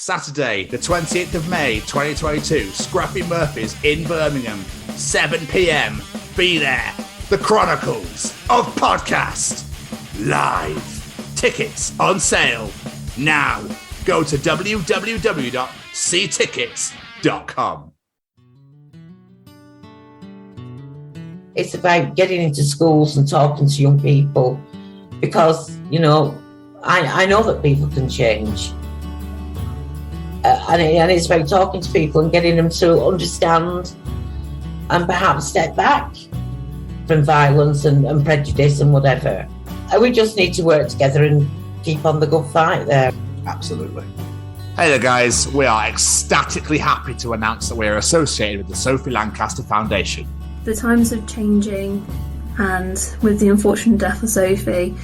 Saturday, the 28th of May, 2022, Scruffy Murphy's in Birmingham, 7 p.m. Be there. The Chronicles of Podcast. Live. Tickets on sale now. Go to www.ctickets.com. It's about getting into schools and talking to young people because, you know, I know that people can change. And it's about talking to people and getting them to understand and perhaps step back from violence and prejudice and whatever. And we just need to work together and keep on the good fight there. Absolutely. Hey there, guys. We are ecstatically happy to announce that we are associated with the Sophie Lancaster Foundation. The times are changing, and with the unfortunate death of Sophie,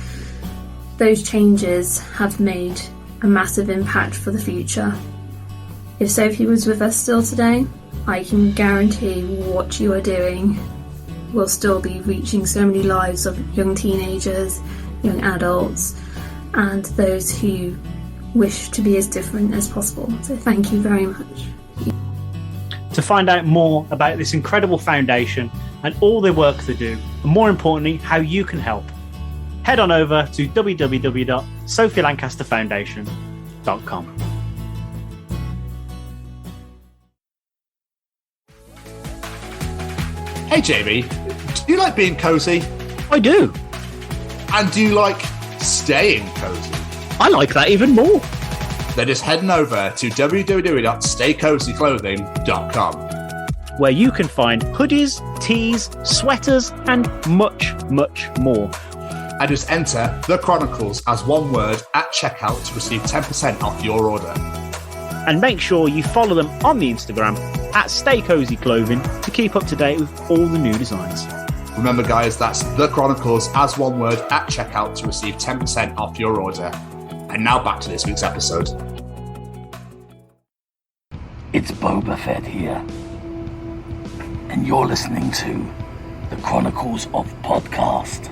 those changes have made a massive impact for the future. If Sophie was with us still today, I can guarantee what you are doing will still be reaching so many lives of young teenagers, young adults, and those who wish to be as different as possible. So thank you very much. To find out more about this incredible foundation and all the work they do, and more importantly, how you can help, head on over to www.sophielancasterfoundation.com. Hey, Jamie, do you like being cozy? I do. And do you like staying cozy? I like that even more. Then just heading over to www.staycozyclothing.com, where you can find hoodies, tees, sweaters, and much, much more. And just enter The Chronicles as one word at checkout to receive 10% off your order. And make sure you follow them on the Instagram at Stay Cozy Clothing to keep up to date with all the new designs. Remember, guys, that's The Chronicles as one word at checkout to receive 10% off your order. And now back to this week's episode. It's Boba Fett here, and you're listening to the Chronicles of Podcast.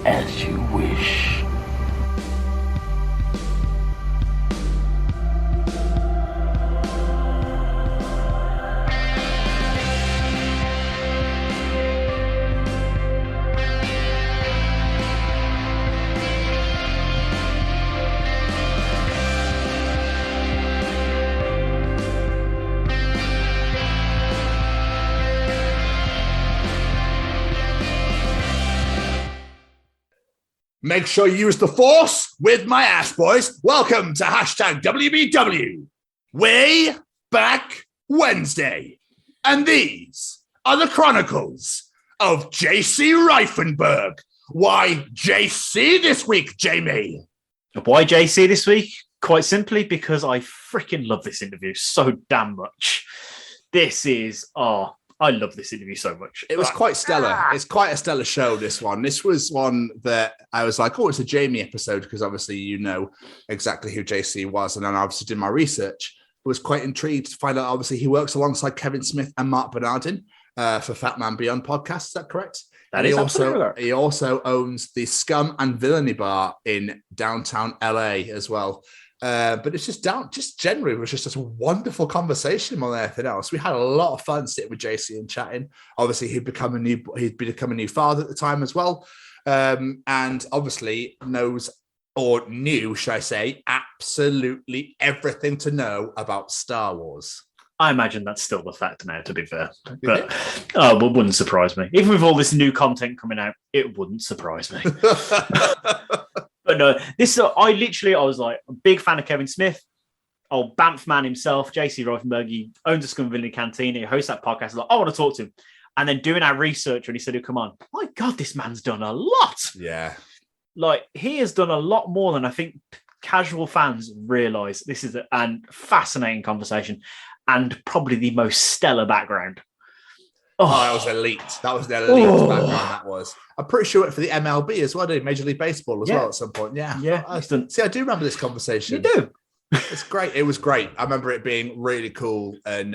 As you wish. Make sure you use the Force with my ass, boys. Welcome to hashtag WBW. Way Back Wednesday. And these are the Chronicles of J.C. Reifenberg. Why J.C. this week, Jamie? Why J.C. this week? Quite simply because I freaking love this interview so damn much. I love this interview so much. It was quite stellar. It's quite a stellar show, this one. This was one that I was like, oh, it's a Jamie episode, because obviously you know exactly who JC was. And then I obviously did my research. I was quite intrigued to find out, obviously, he works alongside Kevin Smith and Marc Bernardin for Fatman Beyond podcast. Is that correct? That is also, he also owns the Scum and Villainy bar in downtown LA as well. But it's just generally, it was just a wonderful conversation more than anything else. We had a lot of fun sitting with JC and chatting. Obviously, he'd become a new father at the time as well, and obviously knew, should I say, absolutely everything to know about Star Wars. I imagine that's still the fact now, to be fair. But it wouldn't surprise me. Even with all this new content coming out, it wouldn't surprise me. But no, I was like a big fan of Kevin Smith, old Banff man himself, J.C. Reifenberg. He owns the Scum Villainy Cantina. He hosts that podcast. I was like, I want to talk to him. And then doing our research, when he said, come on, my God, this man's done a lot. Yeah. Like, he has done a lot more than I think casual fans realise. This is a fascinating conversation and probably the most stellar background. Oh, that was elite. That was the elite background, that was. I'm pretty sure it went for the MLB as well, didn't it? Major League Baseball as well at some point. Yeah. Yeah. I do remember this conversation. You do. It's great. It was great. I remember it being really cool. And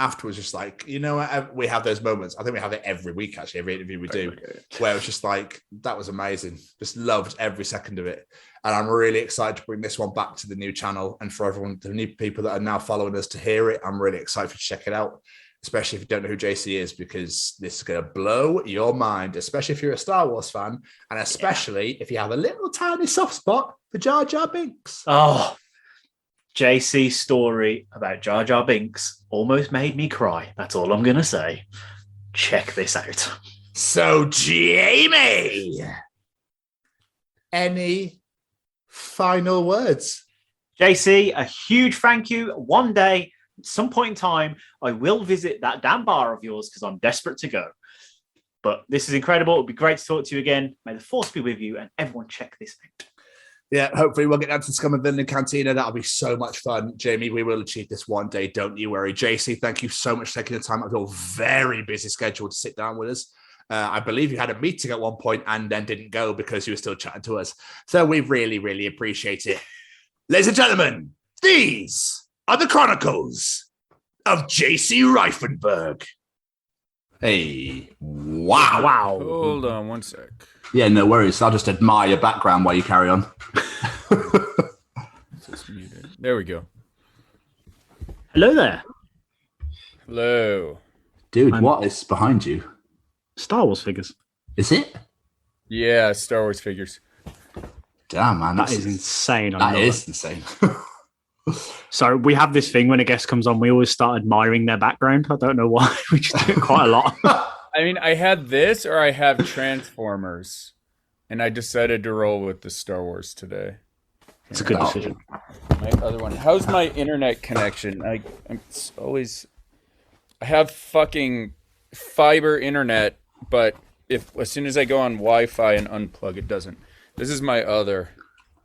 afterwards, just like, you know what, we have those moments. I think we have it every week, actually, every interview we do, where it's just like, that was amazing. Just loved every second of it. And I'm really excited to bring this one back to the new channel, and for everyone, the new people that are now following us to hear it. I'm really excited to check it out, especially if you don't know who JC is, because this is going to blow your mind, especially if you're a Star Wars fan, and especially if you have a little tiny soft spot for Jar Jar Binks. Oh, JC's story about Jar Jar Binks almost made me cry. That's all I'm going to say. Check this out. So, Jamie, any final words? JC, a huge thank you. One day, at some point in time, I will visit that damn bar of yours because I'm desperate to go. But this is incredible. It'll be great to talk to you again. May the force be with you, and everyone check this out. Yeah, hopefully we'll get down to the Scum Villainy Cantina. That'll be so much fun. Jamie, we will achieve this one day. Don't you worry. JC, thank you so much for taking the time out of your very busy schedule to sit down with us. I believe you had a meeting at one point and then didn't go because you were still chatting to us. So we really, really appreciate it. Ladies and gentlemen, these are the Chronicles of J.C. Reifenberg. Hey, wow. Hold on one sec. Yeah, no worries. I'll just admire your background while you carry on. Just muted. There we go. Hello there. Hello. Dude, what is behind you? Star Wars figures. Is it? Yeah, Star Wars figures. Damn, man. That is insane. That is insane. So we have this thing when a guest comes on, we always start admiring their background. I don't know why. We just do it quite a lot. I mean, I had this or I have Transformers, and I decided to roll with the Star Wars today. It's a good decision. My other one. How's my internet connection? I have fucking fiber internet, but as soon as I go on Wi-Fi and unplug, it doesn't. This is my other.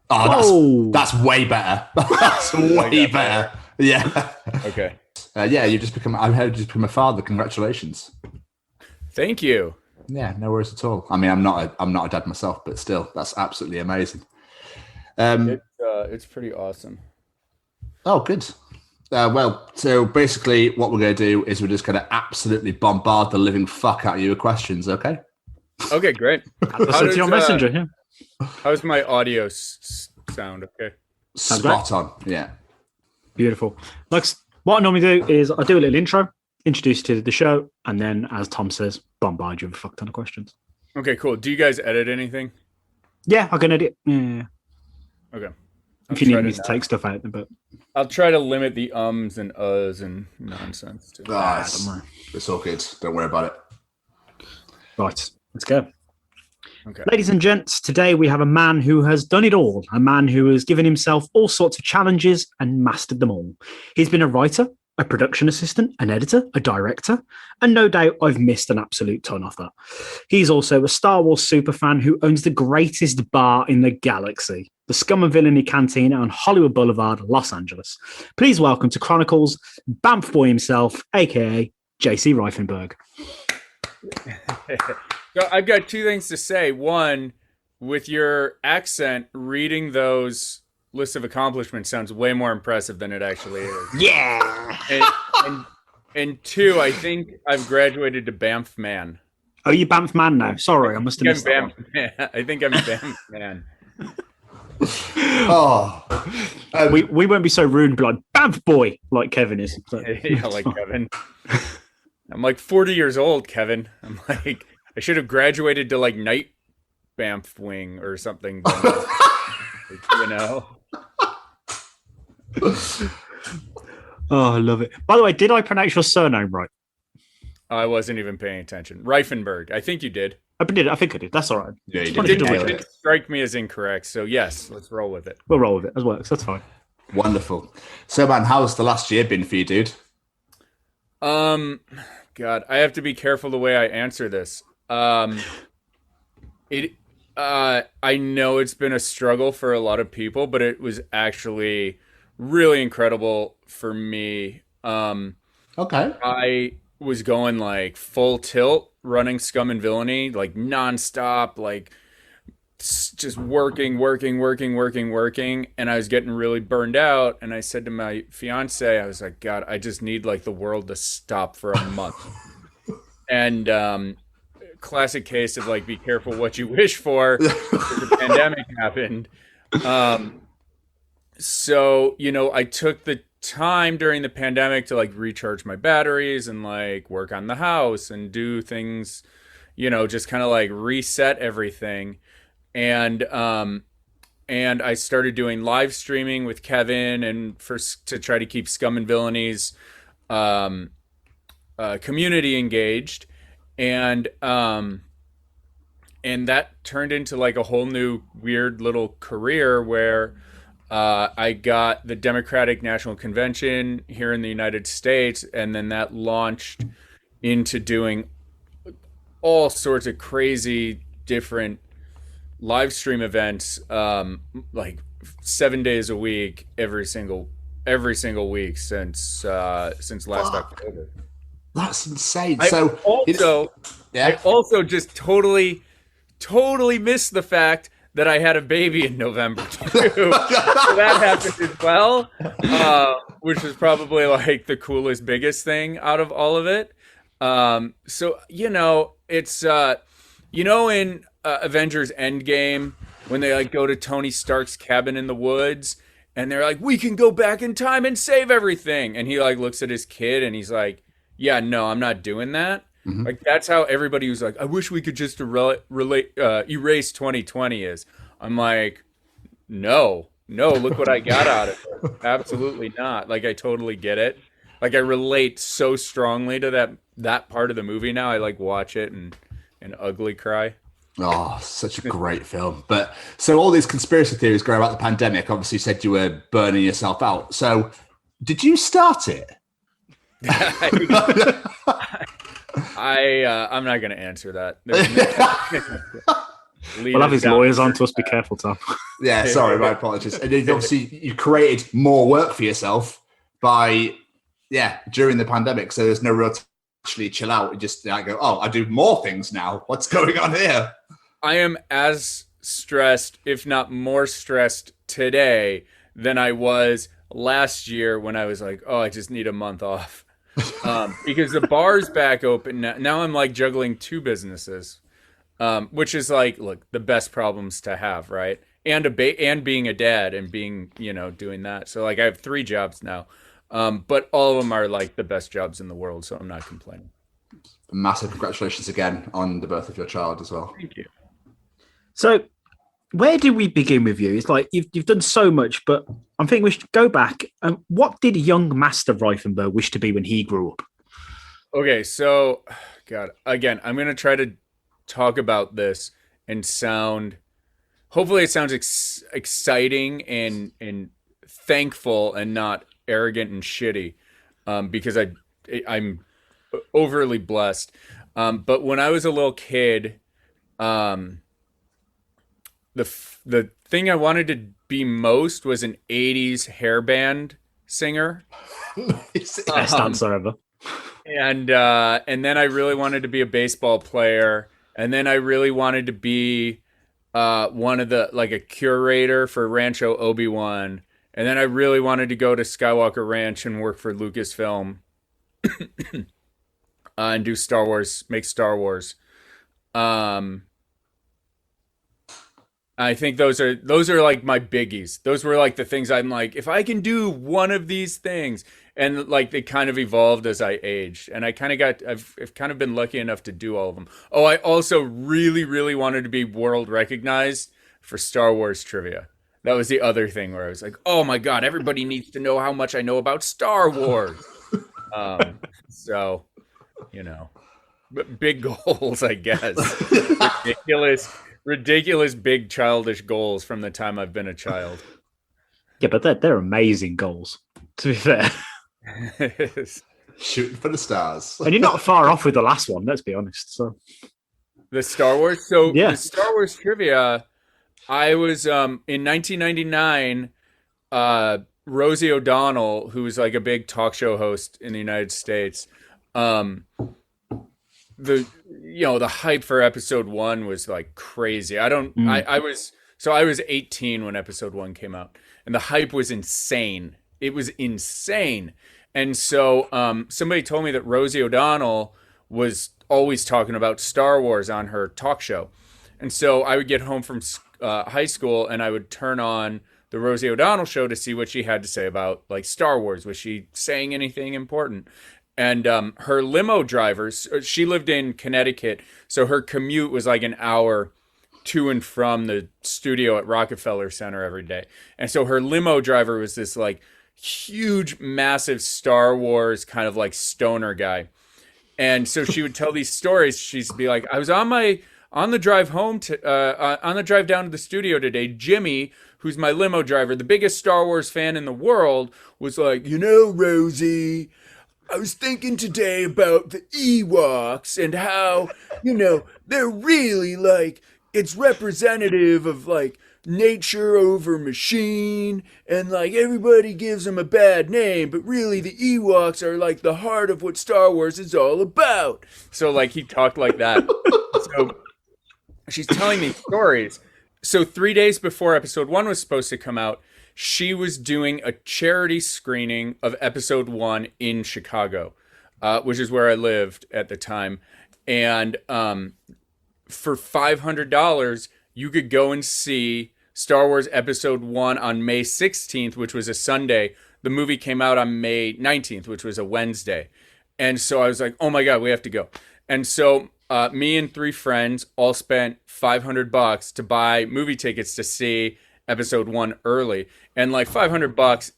Oh, that's way better. That's way better. Yeah. Okay. Yeah, I've just become a father. Congratulations. Thank you. Yeah, no worries at all. I mean, I'm not a dad myself, but still, that's absolutely amazing. It's pretty awesome. Oh, good. Well, so basically what we're going to do is we're just going to absolutely bombard the living fuck out of you with questions, okay? Okay, great. Send to your messenger, yeah. How's my audio sound? Okay. Spot on, yeah. Beautiful. What I normally do is I do a little intro, introduce you to the show, and then, as Tom says, bombard you with a fuck ton of questions. Okay, cool. Do you guys edit anything? Yeah, I can edit. Yeah. Okay. If you need me to take stuff out, but I'll try to limit the ums and uhs and nonsense too. It's all good. Don't worry about it. Right, let's go. Okay. Ladies and gents, today we have a man who has done it all, a man who has given himself all sorts of challenges and mastered them all. He's been a writer, a production assistant, an editor, a director, and no doubt I've missed an absolute ton of that. He's also a Star Wars superfan who owns the greatest bar in the galaxy, the Scum Villainy Cantina on Hollywood Boulevard, Los Angeles. Please welcome to Chronicles, Banff Boy himself, aka J.C. Reifenberg. I've got two things to say. One, with your accent, reading those lists of accomplishments sounds way more impressive than it actually is. Yeah. And two, I think I've graduated to Banff man. Oh, you Banff man now? Sorry, I must have missed that one. I think I'm Banff man. We won't be so rude and be like Banff boy like Kevin is. So. Yeah, like Kevin. I'm like 40 years old, Kevin. I'm like, I should have graduated to like Night Banff Wing or something. You know. Oh, I love it. By the way, did I pronounce your surname right? I wasn't even paying attention. Reifenberg. I think you did. I did. I think I did. That's all right. Yeah, you It didn't strike me as incorrect. So yes, let's roll with it. We'll roll with it as well. That's fine. Wonderful. So, man, how's the last year been for you, dude? God, I have to be careful the way I answer this. I know it's been a struggle for a lot of people, but it was actually really incredible for me. Okay. I was going like full tilt running Scum and Villainy, like nonstop, like just working, and I was getting really burned out. And I said to my fiance, I was like, God, I just need like the world to stop for a month. And classic case of like, be careful what you wish for. The pandemic happened. So, you know, I took the time during the pandemic to like recharge my batteries and like work on the house and do things, you know, just kind of like reset everything. And I started doing live streaming with Kevin and to try to keep Scum and Villainies community engaged. And that turned into like a whole new weird little career where I got the Democratic National Convention here in the United States, and then that launched into doing all sorts of crazy different live stream events, like 7 days a week, every single week since last October. That's insane. I also just totally missed the fact that I had a baby in November too. So that happened as well, which was probably like the coolest, biggest thing out of all of it. So, you know, it's, you know, in Avengers Endgame, when they like go to Tony Stark's cabin in the woods and they're like, we can go back in time and save everything. And he like looks at his kid and he's like, yeah, no, I'm not doing that. Mm-hmm. Like, that's how everybody was like, I wish we could just erase 2020 is. I'm like, no, look what I got out of it. Absolutely not. Like, I totally get it. Like, I relate so strongly to that part of the movie now. I like watch it and ugly cry. Oh, such a great film. But so all these conspiracy theories growing about the pandemic, obviously you said you were burning yourself out. So did you start it? I'm not going to answer that. We'll have his lawyers on to us. Be careful, Tom. Yeah, sorry, my apologies. And then obviously you created more work for yourself during the pandemic. So there's no real time to actually chill out. You just go, oh, I do more things now. What's going on here? I am as stressed, if not more stressed today than I was last year when I was like, oh, I just need a month off. Because the bar's back open now. I'm like juggling two businesses, which is like, look, the best problems to have, right? And being a dad and being, you know, doing that. So like I have 3 jobs now, but all of them are like the best jobs in the world. So I'm not complaining. Massive congratulations again on the birth of your child as well. Thank you. So where do we begin with you? It's like you've done so much, but I'm thinking we should go back. What did young Master Reifenberg wish to be when he grew up? Okay, so, God, again, I'm going to try to talk about this and hopefully it sounds exciting and thankful and not arrogant and shitty, because I'm overly blessed. But when I was a little kid, the thing I wanted to be most was an 80s hair band singer. Best answer ever. And then I really wanted to be a baseball player. And then I really wanted to be one of a curator for Rancho Obi-Wan. And then I really wanted to go to Skywalker Ranch and work for Lucasfilm and do Star Wars, make Star Wars. I think those are like my biggies. Those were like the things I'm like, if I can do one of these things, and like they kind of evolved as I aged, and I've kind of been lucky enough to do all of them. Oh, I also really, really wanted to be world recognized for Star Wars trivia. That was the other thing where I was like, oh my God, everybody needs to know how much I know about Star Wars. So, you know, big goals, I guess. Ridiculous big childish goals from the time I've been a child. Yeah, but they're amazing goals, to be fair. Shooting for the stars. And you're not far off with the last one, let's be honest. So the Star Wars? So yeah. The Star Wars trivia, I was in 1999, Rosie O'Donnell, who was like a big talk show host in the United States, the hype for episode 1 was like crazy. I was 18 when episode 1 came out, and the hype was insane. It was insane. And so somebody told me that Rosie O'Donnell was always talking about Star Wars on her talk show. And so I would get home from high school and I would turn on the Rosie O'Donnell show to see what she had to say about like Star Wars. Was she saying anything important? And her limo drivers, she lived in Connecticut, so her commute was like an hour to and from the studio at Rockefeller Center every day. And so her limo driver was this like huge, massive Star Wars kind of like stoner guy. And so she would tell these stories. She'd be like, I was on the drive home on the drive down to the studio today, Jimmy, who's my limo driver, the biggest Star Wars fan in the world, was like, Rosie, I was thinking today about the Ewoks and how, they're really like, it's representative of like nature over machine, and like everybody gives them a bad name, but really the Ewoks are like the heart of what Star Wars is all about. So like he talked like that. So she's telling me stories. So 3 days before episode 1 was supposed to come out, she was doing a charity screening of episode 1 in Chicago, which is where I lived at the time. And for $500, you could go and see Star Wars episode 1 on May 16th, which was a Sunday. The movie came out on May 19th, which was a Wednesday. And so I was like, oh my God, we have to go. And so me and 3 friends all spent $500 to buy movie tickets to see episode 1 early. And like $500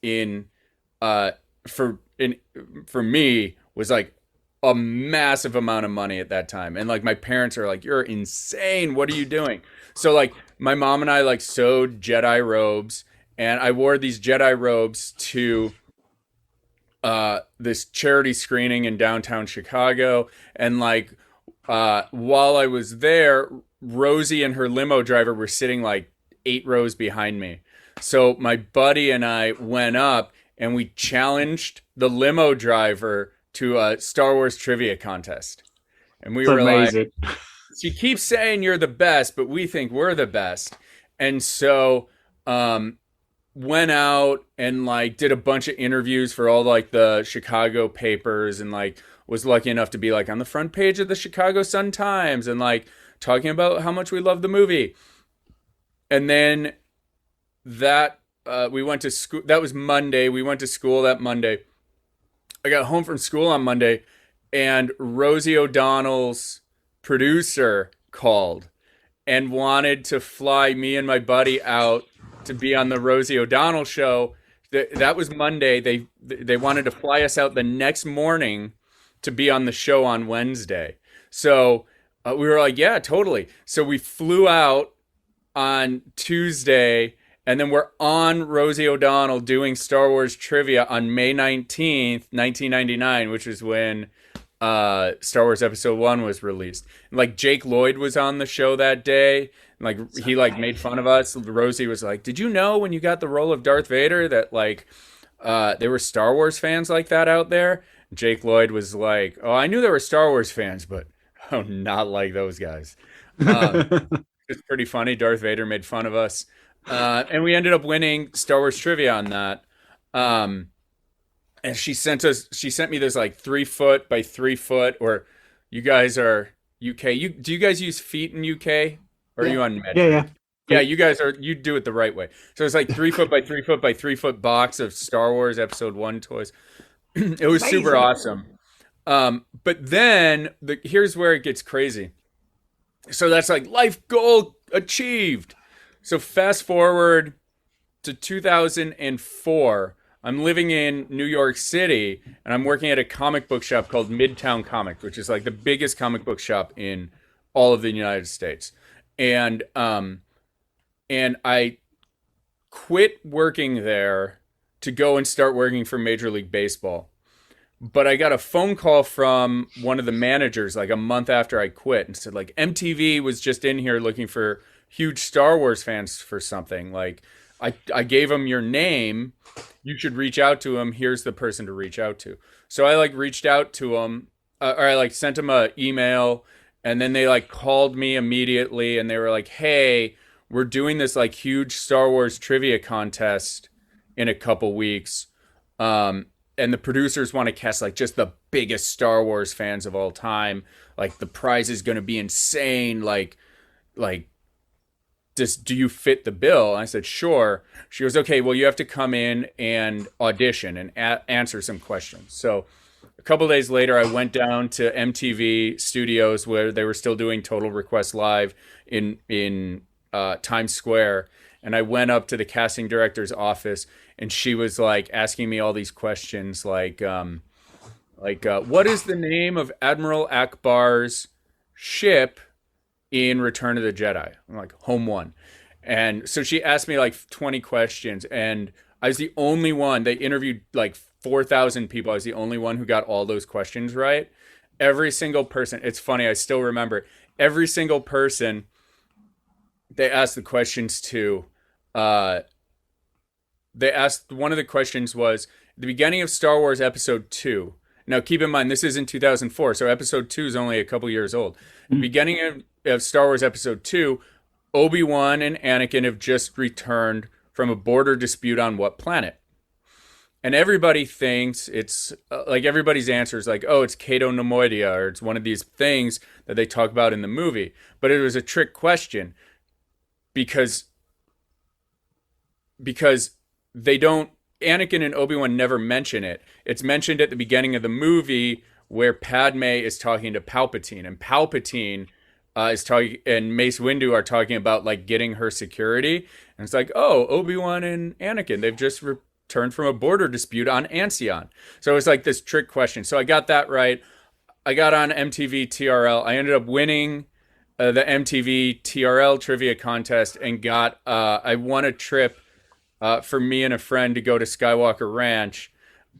for me was like a massive amount of money at that time. And like my parents are like, you're insane. What are you doing? So like my mom and I like sewed Jedi robes, and I wore these Jedi robes to this charity screening in downtown Chicago. And like while I was there, Rosie and her limo driver were sitting like 8 rows behind me. So my buddy and I went up and we challenged the limo driver to a Star Wars trivia contest. And we were amazing. Like, she keeps saying you're the best, but we think we're the best. And so went out and like did a bunch of interviews for all like the Chicago papers, and like was lucky enough to be like on the front page of the Chicago Sun-Times and like talking about how much we love the movie. And then that we went to school. That was Monday. We went to school that Monday. I got home from school on Monday, and Rosie O'Donnell's producer called and wanted to fly me and my buddy out to be on the Rosie O'Donnell show. That was Monday. They wanted to fly us out the next morning to be on the show on Wednesday. So we were like, yeah, totally. So we flew out on Tuesday, and then we're on Rosie O'Donnell doing Star Wars trivia on May 19th, 1999, which is when Star Wars Episode 1 was released. And, like, Jake Lloyd was on the show that day. And, like, he, like, made fun of us. Rosie was like, did you know when you got the role of Darth Vader that, like, there were Star Wars fans like that out there? Jake Lloyd was like, oh, I knew there were Star Wars fans, but not like those guys. It's pretty funny. Darth Vader made fun of us. And we ended up winning Star Wars trivia on that. And she sent me this like 3 foot by 3 foot, or you guys are UK. Do you guys use feet in UK? Or are you on med? Yeah, you guys you do it the right way. So it's like 3 foot by 3 foot by 3 foot box of Star Wars Episode 1 toys. It was amazing. Super awesome. But then here's where it gets crazy. So that's like life goal achieved. So fast forward to 2004. I'm living in New York City, and I'm working at a comic book shop called Midtown Comics, which is like the biggest comic book shop in all of the United States. And I quit working there to go and start working for Major League Baseball. But I got a phone call from one of the managers like a month after I quit and said, like, MTV was just in here looking for huge Star Wars fans for something. Like, I gave him your name. You should reach out to him. Here's the person to reach out to. So I like reached out to him, or I like sent them a email, and then they like called me immediately, and they were like, "Hey, we're doing this like huge Star Wars trivia contest in a couple weeks, and the producers want to cast like just the biggest Star Wars fans of all time. Like the prize is going to be insane. Like, just do you fit the bill?" And I said, "Sure." She goes, "Okay, well, you have to come in and audition and answer some questions." So a couple of days later, I went down to MTV Studios where they were still doing Total Request Live in Times Square. And I went up to the casting director's office, and she was like asking me all these questions, like what is the name of Admiral Akbar's ship in Return of the Jedi? I'm like, Home One. And so she asked me like 20 questions, and I was the only one. They interviewed like 4,000 people. I was the only one who got all those questions right. Every single person. It's funny. I still remember every single person they asked the questions to. They asked, one of the questions was the beginning of Star Wars Episode 2. Now, keep in mind, this is in 2004, so Episode 2 is only a couple years old. The beginning of Star Wars Episode 2, Obi-Wan and Anakin have just returned from a border dispute on what planet? And everybody thinks it's like everybody's answer is like, oh, it's Cato Nemoidia, or it's one of these things that they talk about in the movie. But it was a trick question because they don't, Anakin and Obi-Wan never mention it. It's mentioned at the beginning of the movie where Padme is talking to Palpatine, and Palpatine is talking, and Mace Windu are talking about like getting her security. And it's like, oh, Obi-Wan and Anakin, they've just returned from a border dispute on Ancion. So it was like this trick question. So I got that right. I got on MTV TRL. I ended up winning the MTV TRL trivia contest and got, I won a trip for me and a friend to go to Skywalker Ranch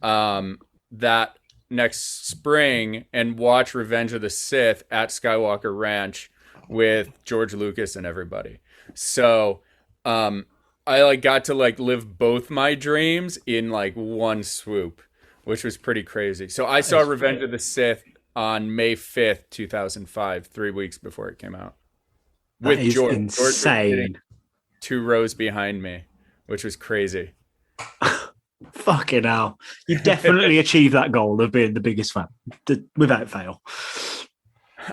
that next spring and watch Revenge of the Sith at Skywalker Ranch with George Lucas and everybody. So I like got to like live both my dreams in like one swoop, which was pretty crazy. So I saw Revenge of the Sith on May 5th, 2005, 3 weeks before it came out. With George. Insane. George 2 rows behind me, which was crazy. Fucking hell. You definitely achieved that goal of being the biggest fan, without fail.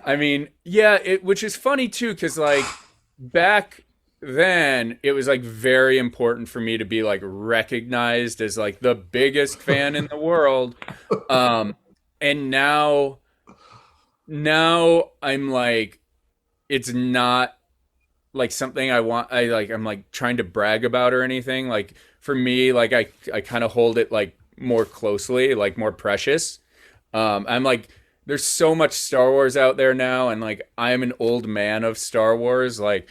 I mean, yeah, which is funny too, because like back then it was like very important for me to be like recognized as like the biggest fan in the world. And now I'm like, it's not like something I'm like trying to brag about or anything. Like for me, like I kind of hold it like more closely, like more precious. I'm like, there's so much Star Wars out there now, and like I'm an old man of Star Wars. Like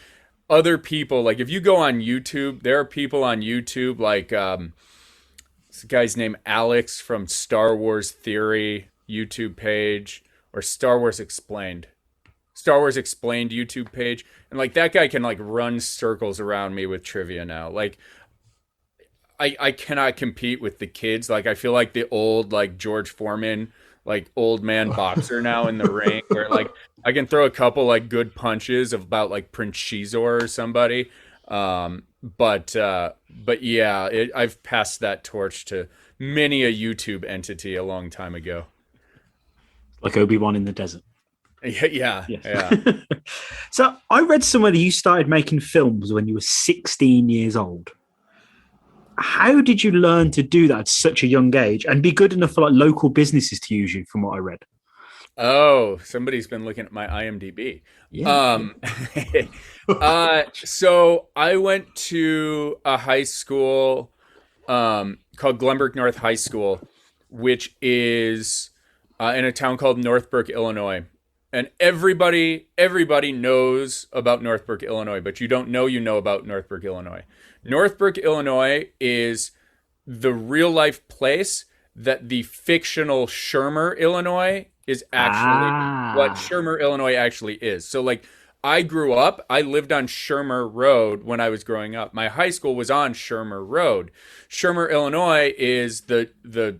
other people, like if you go on YouTube, there are people on YouTube like this guy's named Alex from Star Wars Theory YouTube page, or Star Wars Explained YouTube page, and like that guy can like run circles around me with trivia now. Like I cannot compete with the kids. Like I feel like the old like George Foreman, like old man boxer now in the ring, where like I can throw a couple like good punches about like Prince Shizor or somebody. But yeah, I've passed that torch to many a YouTube entity a long time ago. Like Obi-Wan in the desert. Yeah. So I read somewhere that you started making films when you were 16 years old. How did you learn to do that at such a young age and be good enough for like local businesses to use you, from what I read? Oh, somebody's been looking at my IMDb. Yeah. So I went to a high school called Glenbrook North High School, which is in a town called Northbrook, Illinois. And everybody knows about Northbrook, Illinois, but you don't know about Northbrook, Illinois. Northbrook, Illinois is the real life place that the fictional Shermer, Illinois is actually what Shermer, Illinois actually is. So like I lived on Shermer Road when I was growing up. My high school was on Shermer Road. Shermer, Illinois is the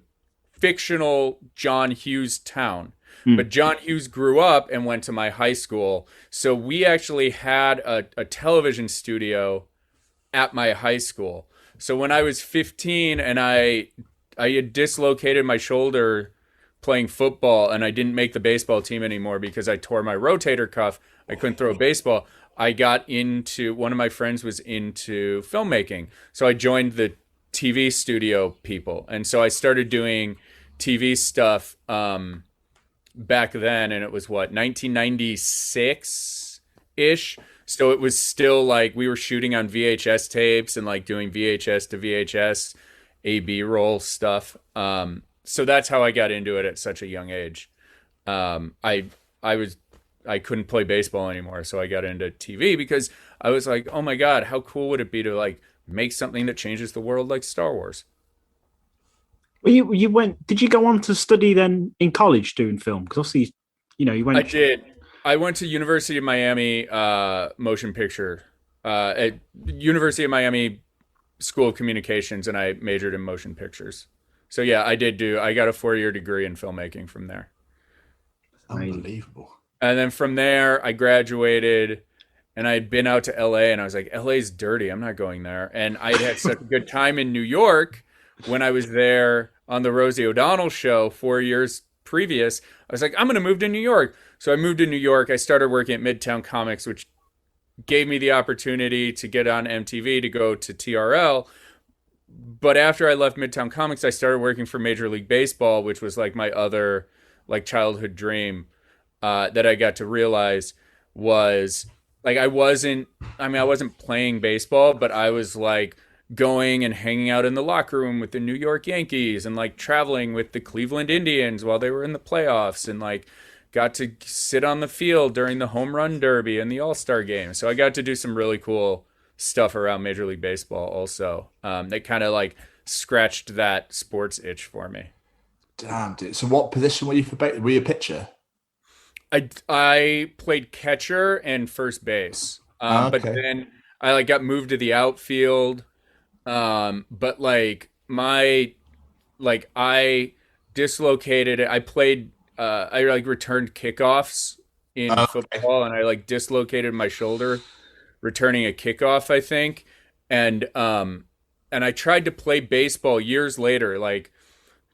fictional John Hughes town. But John Hughes grew up and went to my high school. So we actually had a television studio at my high school. So when I was 15 and I had dislocated my shoulder playing football and I didn't make the baseball team anymore because I tore my rotator cuff, I couldn't throw a baseball. I got into, one of my friends was into filmmaking. So I joined the TV studio people. And so I started doing TV stuff back then. And it was 1996-ish. So it was still like we were shooting on VHS tapes and like doing VHS to VHS A/B roll stuff. So that's how I got into it at such a young age. I couldn't play baseball anymore, so I got into TV because I was like, oh my God, how cool would it be to like make something that changes the world like Star Wars? Well, you went. Did you go on to study then in college doing film? Because obviously, you went. I did. I went to University of Miami motion picture at University of Miami School of Communications, and I majored in motion pictures. So yeah, I got a 4-year degree in filmmaking from there. Unbelievable. And then from there, I graduated, and I had been out to LA, and I was like, LA's dirty. I'm not going there. And I had such a good time in New York when I was there on the Rosie O'Donnell show 4 years previous. I was like, I'm going to move to New York. So I moved to New York. I started working at Midtown Comics, which gave me the opportunity to get on MTV, to go to TRL. But after I left Midtown Comics, I started working for Major League Baseball, which was like my other like childhood dream that I got to realize was like I wasn't playing baseball, but I was like going and hanging out in the locker room with the New York Yankees and like traveling with the Cleveland Indians while they were in the playoffs, and like got to sit on the field during the home run derby and the All-Star game. So I got to do some really cool stuff around Major League Baseball also. That kind of like scratched that sports itch for me. Damn, dude. So what position were you for? Were you a pitcher? I played catcher and first base. Okay. But then I like got moved to the outfield. But like I dislocated it. I played, I like returned kickoffs in football, and I like dislocated my shoulder returning a kickoff, I think. And I tried to play baseball years later, like,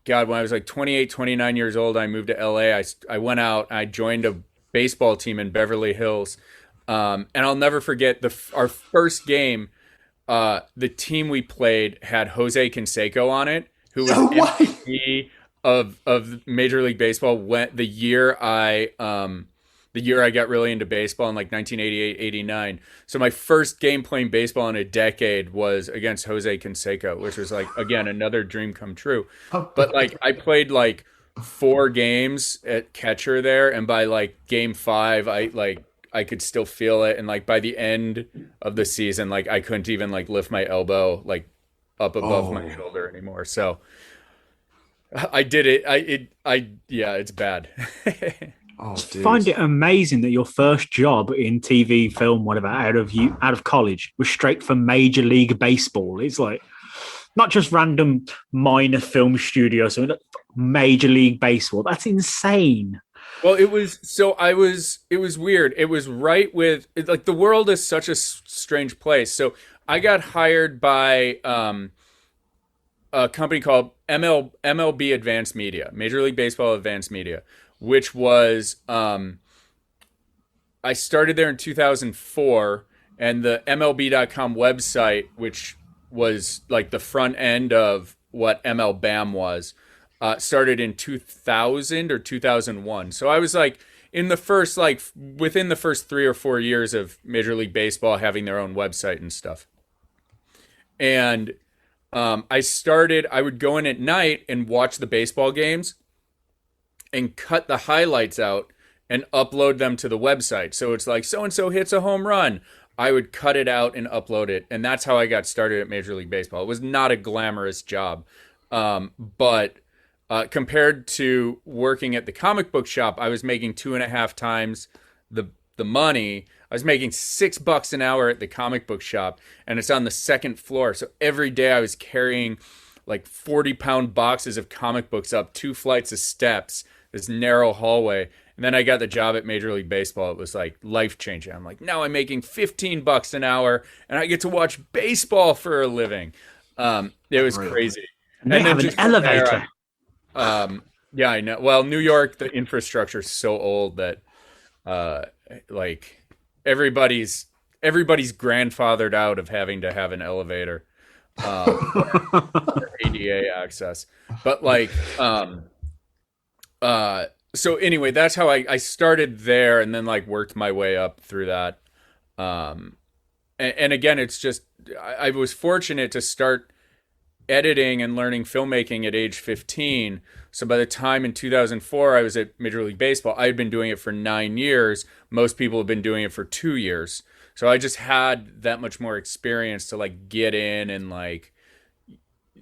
God, when I was like 28, 29 years old, I moved to LA. I went out, I joined a baseball team in Beverly Hills. And I'll never forget our first game. The team we played had Jose Canseco on it, who was MVP of Major League Baseball the year I got really into baseball in like 1988, 89. So my first game playing baseball in a decade was against Jose Canseco, which was like, again, another dream come true. But like I played like 4 games at catcher there, and by like game 5, I could still feel it. And like by the end of the season, like I couldn't even like lift my elbow like up above my shoulder anymore. So I did it. Yeah, it's bad. I find it amazing that your first job in TV, film, whatever, out of college was straight from Major League Baseball. It's like not just random minor film studio, so Major League Baseball. That's insane. Well, it was weird. It was right with like the world is such a strange place. So I got hired by a company called MLB Advanced Media, Major League Baseball Advanced Media, which was, I started there in 2004, and the MLB.com website, which was like the front end of what MLBAM was, started in 2000 or 2001. So I was like within the first 3 or 4 years of Major League Baseball having their own website and stuff. And I would go in at night and watch the baseball games and cut the highlights out and upload them to the website. So it's like, so-and-so hits a home run. I would cut it out and upload it. And that's how I got started at Major League Baseball. It was not a glamorous job. But compared to working at the comic book shop, I was making 2.5 times the money. I was making $6 an hour at the comic book shop, and it's on the second floor. So every day I was carrying like 40-pound boxes of comic books up 2 flights of steps this narrow hallway. And then I got the job at Major League Baseball. It was like life changing. I'm like, now I'm making $15 an hour and I get to watch baseball for a living. It was crazy. And they have an elevator. Yeah, I know. Well, New York, the infrastructure is so old that like everybody's grandfathered out of having to have an elevator, ADA access. But like, so anyway, that's how I started there, and then like worked my way up through that. And again, it's just I was fortunate to start editing and learning filmmaking at age 15. So by the time in 2004 I was at Major League Baseball, I had been doing it for 9 years. Most people have been doing it for 2 years. So I just had that much more experience to like get in and like,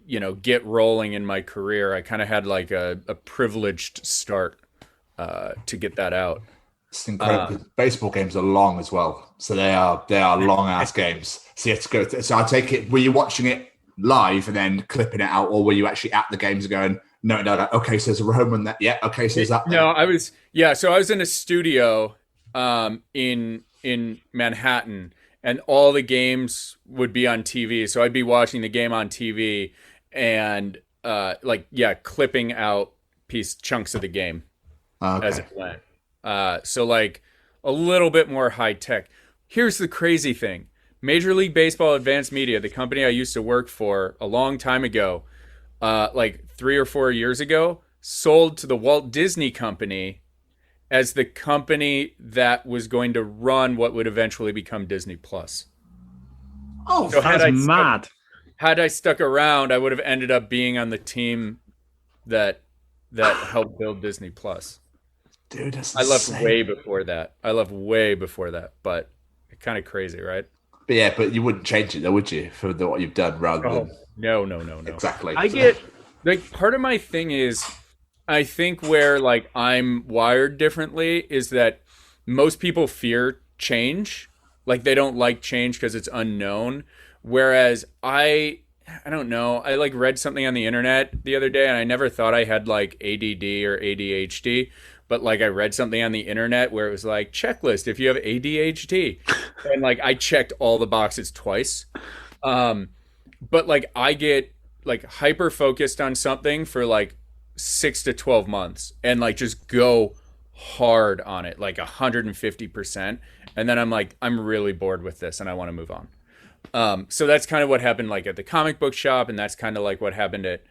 you know, get rolling in my career. I kind of had like a privileged start to get that out. It's incredible. Baseball games are long as well. So they are long ass games. So you have to go. So I take it, were you watching it live and then clipping it out, or were you actually at the games going, no, like, okay, so there's a home run that, yeah, okay, so there's that. No, so I was in a studio in Manhattan, and all the games would be on TV. So I'd be watching the game on TV and clipping out chunks of the game as it went. So like a little bit more high tech. Here's the crazy thing. Major League Baseball Advanced Media, the company I used to work for a long time ago, like 3 or 4 years ago, sold to the Walt Disney Company as the company that was going to run what would eventually become Disney Plus. Oh, so that's mad. Had I stuck around, I would have ended up being on the team that helped build Disney Plus. Dude, that's I left insane. way before that, but kind of crazy, right? But yeah, but you wouldn't change it though, would you, for what you've done rather than... No. Exactly. I get, like, part of my thing is, I think where, like, I'm wired differently is that most people fear change. Like, they don't like change because it's unknown. Whereas I don't know, I, like, read something on the internet the other day, and I never thought I had, like, ADD or ADHD. But like I read something on the internet where it was like, checklist if you have ADHD. And like I checked all the boxes twice. But like I get like hyper focused on something for like 6 to 12 months and like just go hard on it, like 150%. And then I'm like, I'm really bored with this and I want to move on. So that's kind of what happened like at the comic book shop. And that's kind of like what happened at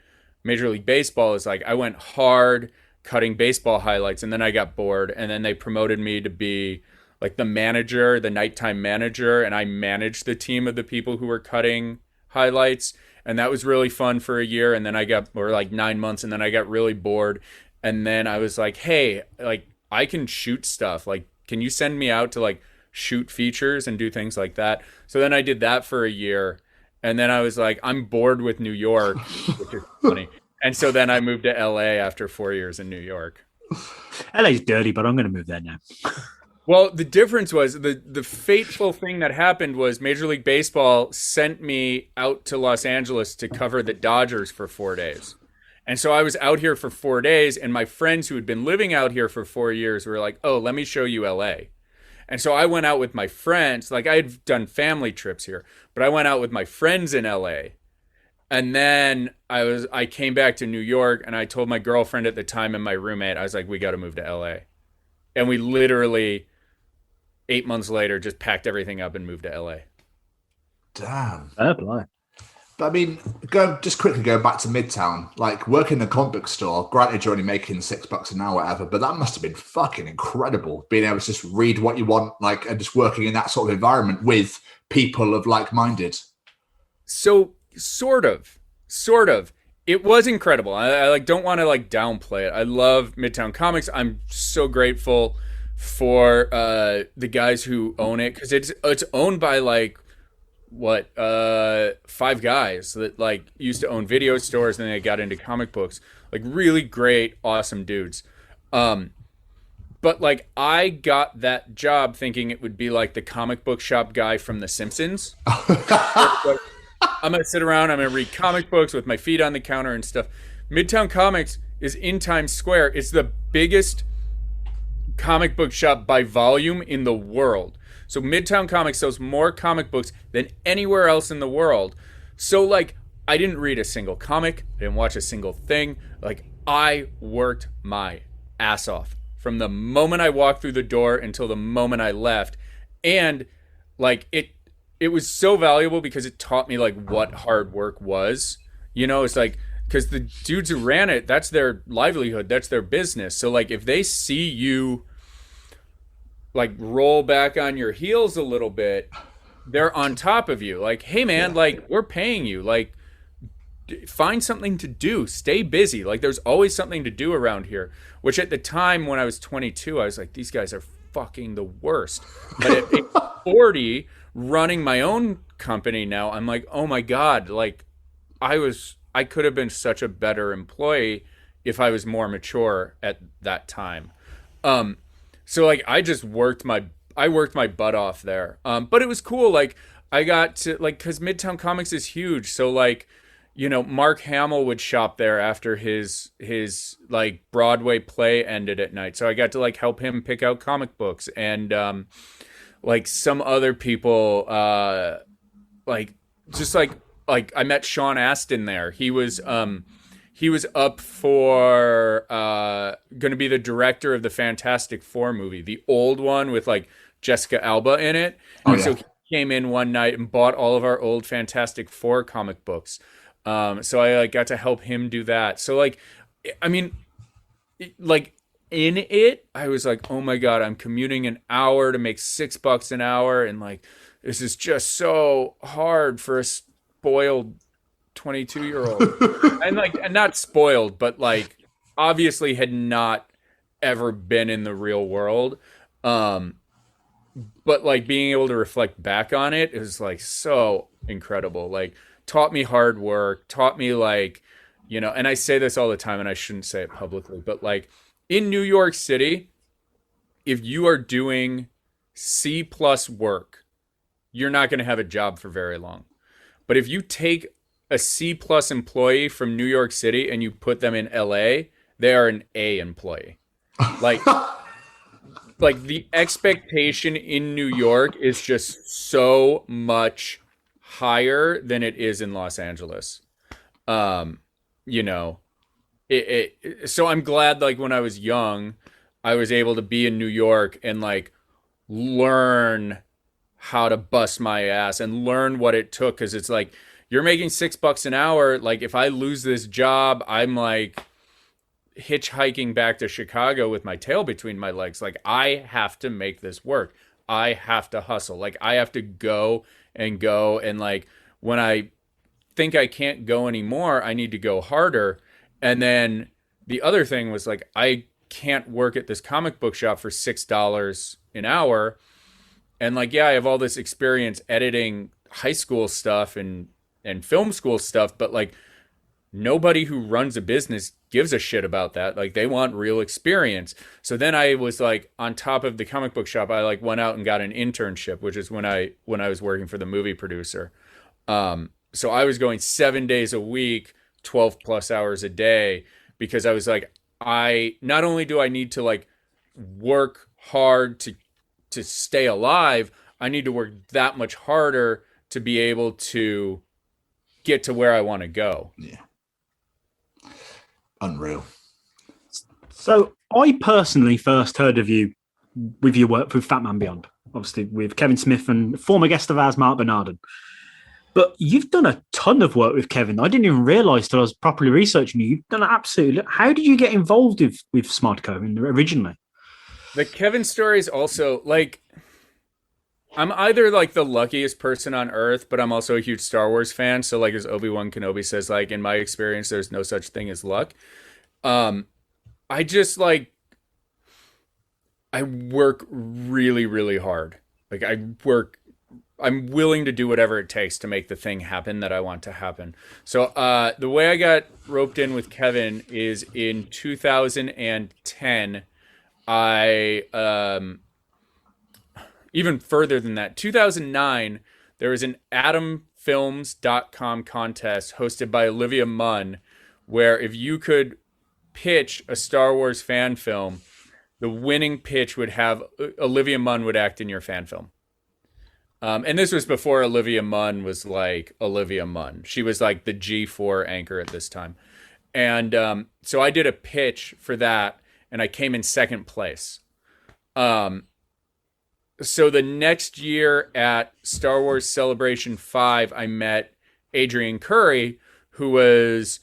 Major League Baseball is like I went hard cutting baseball highlights, and then I got bored, and then they promoted me to be like the manager, the nighttime manager, and I managed the team of the people who were cutting highlights, and that was really fun for a year, and then or like 9 months, and then I got really bored, and then I was like, hey, like I can shoot stuff, like can you send me out to like shoot features and do things like that? So then I did that for a year, and then I was like, I'm bored with New York, which is funny. And so then I moved to LA after 4 years in New York. LA's dirty, but I'm going to move there now. Well, the difference was the fateful thing that happened was Major League Baseball sent me out to Los Angeles to cover the Dodgers for 4 days. And so I was out here for 4 days, and my friends who had been living out here for 4 years were like, oh, let me show you LA. And so I went out with my friends. Like I had done family trips here, but I went out with my friends in LA. And then I came back to New York, and I told my girlfriend at the time and my roommate, I was like, we got to move to LA. And we literally 8 months later just packed everything up and moved to LA. Damn. But I mean, going back to Midtown, like working in a comic book store, granted you're only making $6 an hour, whatever, but that must have been fucking incredible. Being able to just read what you want, like, and just working in that sort of environment with people of like-minded. So sort of. It was incredible. I like don't want to like downplay it. I love Midtown Comics. I'm so grateful for the guys who own it, because it's owned by like 5 guys that like used to own video stores and then they got into comic books. Like really great, awesome dudes. But like I got that job thinking it would be like the comic book shop guy from The Simpsons. I'm going to sit around, I'm going to read comic books with my feet on the counter and stuff. Midtown Comics is in Times Square. It's the biggest comic book shop by volume in the world. So Midtown Comics sells more comic books than anywhere else in the world. So like, I didn't read a single comic. I didn't watch a single thing. Like, I worked my ass off from the moment I walked through the door until the moment I left. And like, it was so valuable because it taught me like what hard work was. You know, it's like, because the dudes who ran it, that's their livelihood, that's their business. So like, if they see you like roll back on your heels a little bit, they're on top of you. Like, hey man, like, we're paying you. Like, find something to do. Stay busy. Like, there's always something to do around here. Which at the time when I was 22, I was like, these guys are fucking the worst. But at 40, running my own company now, I'm like, oh my God, like, I could have been such a better employee if I was more mature at that time. So like, I just worked my butt off there. But it was cool. Like, I got to, like, cause Midtown Comics is huge. So like, you know, Mark Hamill would shop there after his like Broadway play ended at night. So I got to like help him pick out comic books, and like some other people, like just like I met Sean Astin there. He was up for going to be the director of the Fantastic Four movie, the old one with like Jessica Alba in it. So he came in one night and bought all of our old Fantastic Four comic books. So I like got to help him do that. So like, I mean, like in it, I was like, oh my God, I'm commuting an hour to make $6 an hour. And like, this is just so hard for a spoiled 22-year-old. and not spoiled, but like obviously had not ever been in the real world. But like being able to reflect back on it is like so incredible. Like, taught me hard work, taught me like, you know, and I say this all the time and I shouldn't say it publicly, but like in New York City, if you are doing C+ work, you're not going to have a job for very long. But if you take a C+ employee from New York City and you put them in LA, they are an A employee. Like, like the expectation in New York is just so much higher than it is in Los Angeles. You know, so I'm glad like when I was young, I was able to be in New York and like learn how to bust my ass and learn what it took. Cause it's like, you're making $6 an hour. Like if I lose this job, I'm like hitchhiking back to Chicago with my tail between my legs. Like I have to make this work. I have to hustle. Like I have to go. And like, when I think I can't go anymore, I need to go harder. And then the other thing was like, I can't work at this comic book shop for $6 an hour. And like, yeah, I have all this experience editing high school stuff and film school stuff, but like nobody who runs a business gives a shit about that. Like they want real experience. So then I was like, on top of the comic book shop, I like went out and got an internship, which is when I was working for the movie producer. So I was going 7 days a week, 12+ hours a day, because I was like, not only do I need to like work hard to stay alive, I need to work that much harder to be able to get to where I want to go. Yeah. Unreal. So I personally first heard of you with your work with Fatman Beyond, obviously with Kevin Smith and former guest of ours, Marc Bernardin. But you've done a ton of work with Kevin. I didn't even realise till I was properly researching you. You've done absolutely. How did you get involved with Smartco originally? The Kevin story is also like, I'm either like the luckiest person on earth, but I'm also a huge Star Wars fan. So like as Obi-Wan Kenobi says, like in my experience, there's no such thing as luck. I just like, I work really, really hard. Like I'm willing to do whatever it takes to make the thing happen that I want to happen. So the way I got roped in with Kevin is in 2010, even further than that, 2009, there was an AtomFilms.com contest hosted by Olivia Munn, where if you could pitch a Star Wars fan film, the winning pitch would have Olivia Munn would act in your fan film. And this was before Olivia Munn was like Olivia Munn. She was like the G4 anchor at this time. And so I did a pitch for that, and I came in second place. So the next year at Star Wars Celebration 5, I met Adrienne Curry, who was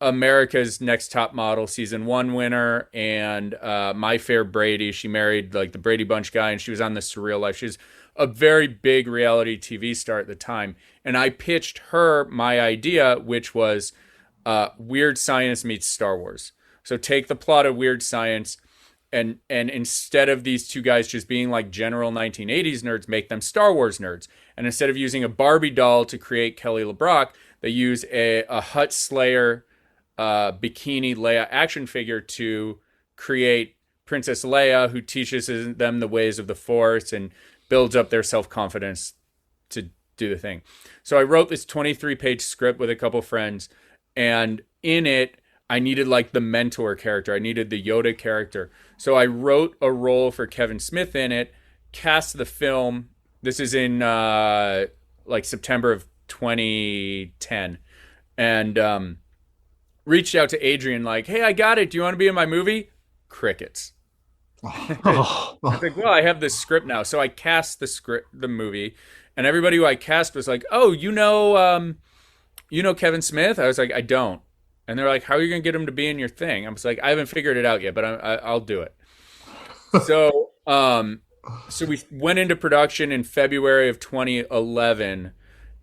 America's Next Top Model season 1 winner, and My Fair Brady. She married like the Brady Bunch guy, and she was on The Surreal Life. She was a very big reality TV star at the time. And I pitched her my idea, which was Weird Science meets Star Wars. So take the plot of Weird Science, and instead of these two guys just being like general 1980s nerds, make them Star Wars nerds. And instead of using a Barbie doll to create Kelly LeBrock, they use a Hutt Slayer bikini Leia action figure to create Princess Leia, who teaches them the ways of the Force and builds up their self-confidence to do the thing. So I wrote this 23-page script with a couple friends, and in it, I needed like the mentor character. I needed the Yoda character. So I wrote a role for Kevin Smith in it, cast the film. This is in like September of 2010. And reached out to Adrian like, hey, I got it. Do you want to be in my movie? Crickets. I was like, well, I have this script now. So I cast the movie, and everybody who I cast was like, oh, you know Kevin Smith? I was like, I don't. And they're like, how are you going to get him to be in your thing? I was like, I haven't figured it out yet, but I'll do it. So we went into production in February of 2011,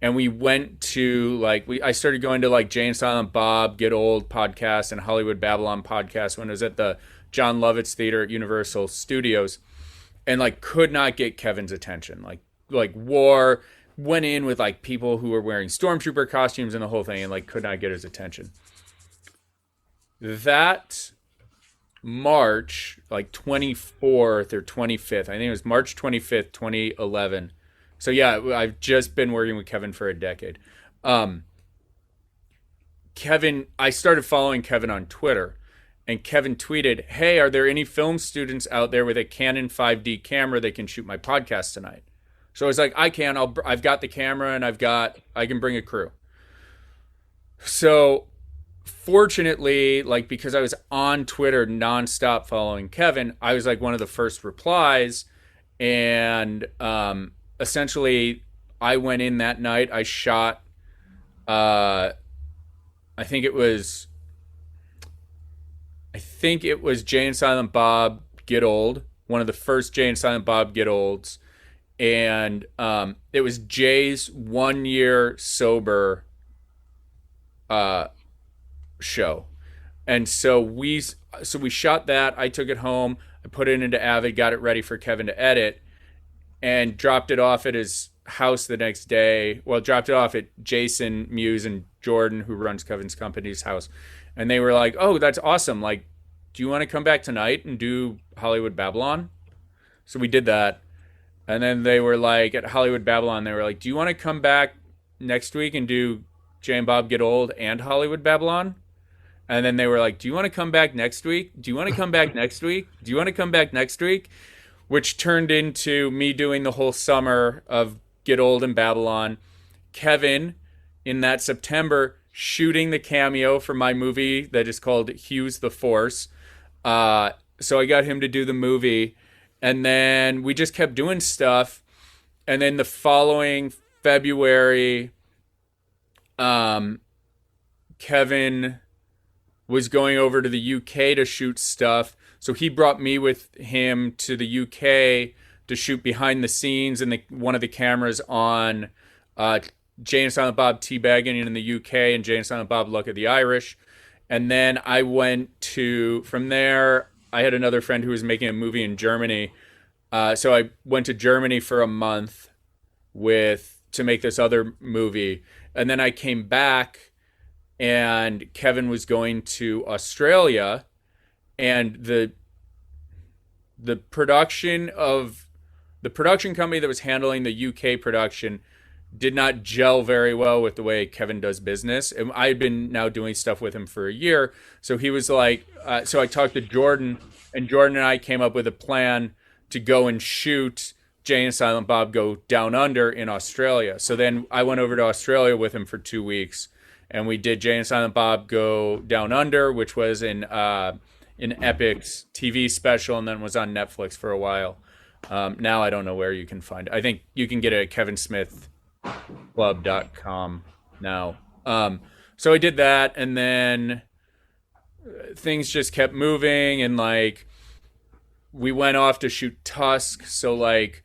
and we went to I started going to like Jay and Silent Bob Get Old podcast and Hollywood Babylon podcast when it was at the John Lovitz Theater at Universal Studios, and like could not get Kevin's attention. Went in with like people who were wearing stormtrooper costumes and the whole thing, and like could not get his attention. That March, like 24th or 25th, I think it was March 25th, 2011. So yeah, I've just been working with Kevin for a decade. Kevin, I started following Kevin on Twitter, and Kevin tweeted, hey, are there any film students out there with a Canon 5D camera that can shoot my podcast tonight? So I was like, I've got the camera, and I can bring a crew. So fortunately, like, because I was on Twitter nonstop following Kevin, I was like one of the first replies, and essentially I went in that night. I shot, I think it was Jay and Silent Bob Get Old, one of the first Jay and Silent Bob Get Olds. And it was Jay's 1 year sober show. And so we shot that. I took it home. I put it into Avid, got it ready for Kevin to edit, and dropped it off at his house the next day. Well, dropped it off at Jason Mewes and Jordan, who runs Kevin's company's house. And they were like, oh, that's awesome. Like, do you want to come back tonight and do Hollywood Babylon? So we did that. And then they were like, at Hollywood Babylon, they were like, do you want to come back next week and do Jay and Bob Get Old and Hollywood Babylon? And then they were like, do you want to come back next week? Do you want to come back next week? Do you want to come back next week? Which turned into me doing the whole summer of Get Old and Babylon. Kevin, in that September, shooting the cameo for my movie that is called Hughes The Force. So I got him to do the movie. And then we just kept doing stuff. And then the following February, Kevin was going over to the UK to shoot stuff. So he brought me with him to the UK to shoot behind the scenes and one of the cameras on Jay and Silent Bob Teabagging in the UK and Jay and Silent Bob Luck at the Irish. And then I went from there, I had another friend who was making a movie in Germany. So I went to Germany for a month to make this other movie. And then I came back, and Kevin was going to Australia, and the production company that was handling the UK production did not gel very well with the way Kevin does business. And I've been now doing stuff with him for a year. So he was like, so I talked to Jordan, and Jordan and I came up with a plan to go and shoot Jay and Silent Bob Go Down Under in Australia. So then I went over to Australia with him for 2 weeks, and we did Jay and Silent Bob Go Down Under, which was in Epic's TV special, and then was on Netflix for a while. Now I don't know where you can find it. I think you can get it at kevinsmithclub.com now. So I did that, and then things just kept moving, and like we went off to shoot Tusk. So like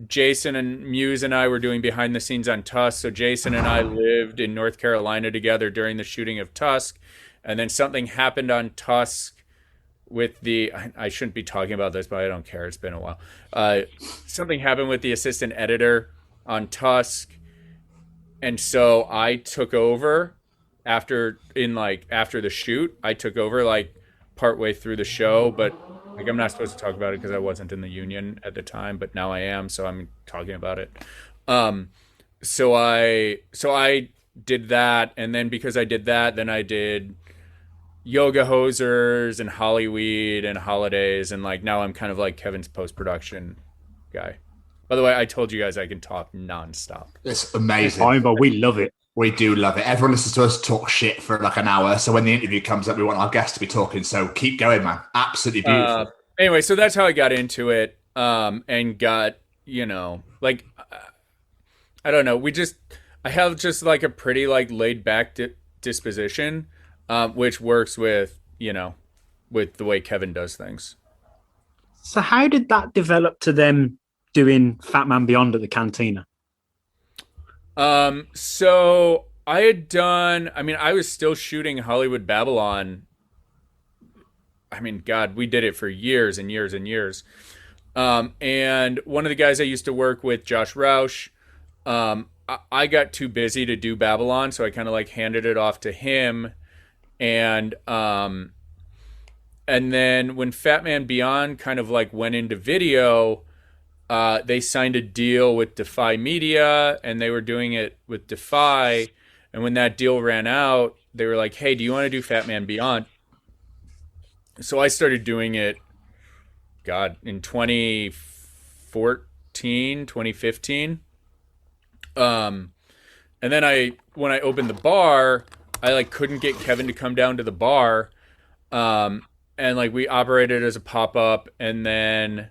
Jason and Muse and I were doing behind the scenes on Tusk. So Jason and I lived in North Carolina together during the shooting of Tusk. And then something happened on Tusk with I shouldn't be talking about this, but I don't care. It's been a while. Something happened with the assistant editor on Tusk. And so I took over after the shoot. I took over like partway through the show, but like I'm not supposed to talk about it because I wasn't in the union at the time, but now I am, so I'm talking about it. So I did that, and then because I did that, then I did Yoga Hosers and Hollyweed and Holidays, and like now I'm kind of like Kevin's post-production guy. By the way, I told you guys I can talk nonstop. It's amazing. It's fine, but we love it. We do love it. Everyone listens to us talk shit for like an hour. So when the interview comes up, we want our guests to be talking. So keep going, man. Absolutely beautiful. Anyway, so that's how I got into it. And got, like, I don't know. I have just like a pretty like laid back disposition, which works with, with the way Kevin does things. So how did that develop to them doing Fatman Beyond at the Cantina? So I was still shooting Hollywood Babylon. I mean, God, we did it for years and years and years. And one of the guys I used to work with, Josh Roush, I got too busy to do Babylon, so I kind of like handed it off to him. And then when Fatman Beyond kind of like went into video, they signed a deal with Defy Media, and they were doing it with Defy. And when that deal ran out, they were like, hey, do you want to do Fatman Beyond? So I started doing it, in 2014, 2015. And then when I opened the bar, I like couldn't get Kevin to come down to the bar. And like we operated as a pop-up, and then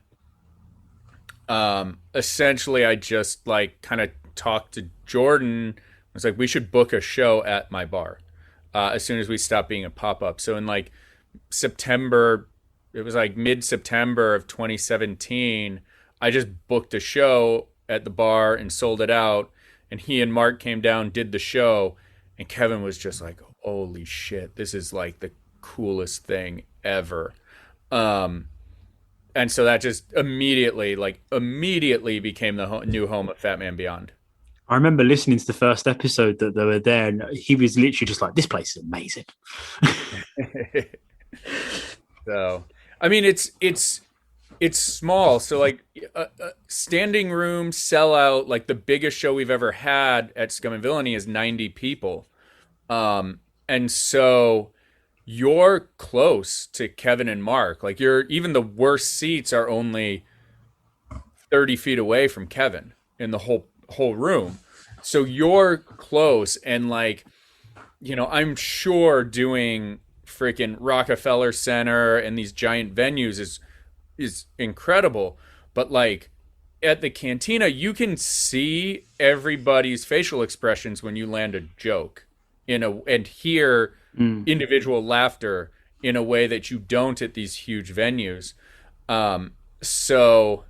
essentially I just like kind of talked to Jordan. I was like, we should book a show at my bar as soon as we stop being a pop-up. So in like September, it was like mid-September of 2017, I just booked a show at the bar and sold it out, and he and Mark came down, did the show, and Kevin was just like, holy shit, this is like the coolest thing ever. And so that just immediately became the new home of Fatman Beyond. I remember listening to the first episode that they were there, and he was literally just like, this place is amazing. So, I mean, it's small. So like standing room sellout, like the biggest show we've ever had at Scum Villainy is 90 people. And so you're close to Kevin and Mark. Like even the worst seats are only 30 feet away from Kevin in the whole room. So you're close, and like, I'm sure doing freaking Rockefeller Center and these giant venues is incredible. But like at the Cantina, you can see everybody's facial expressions when you land a joke and hear individual laughter in a way that you don't at these huge venues. So,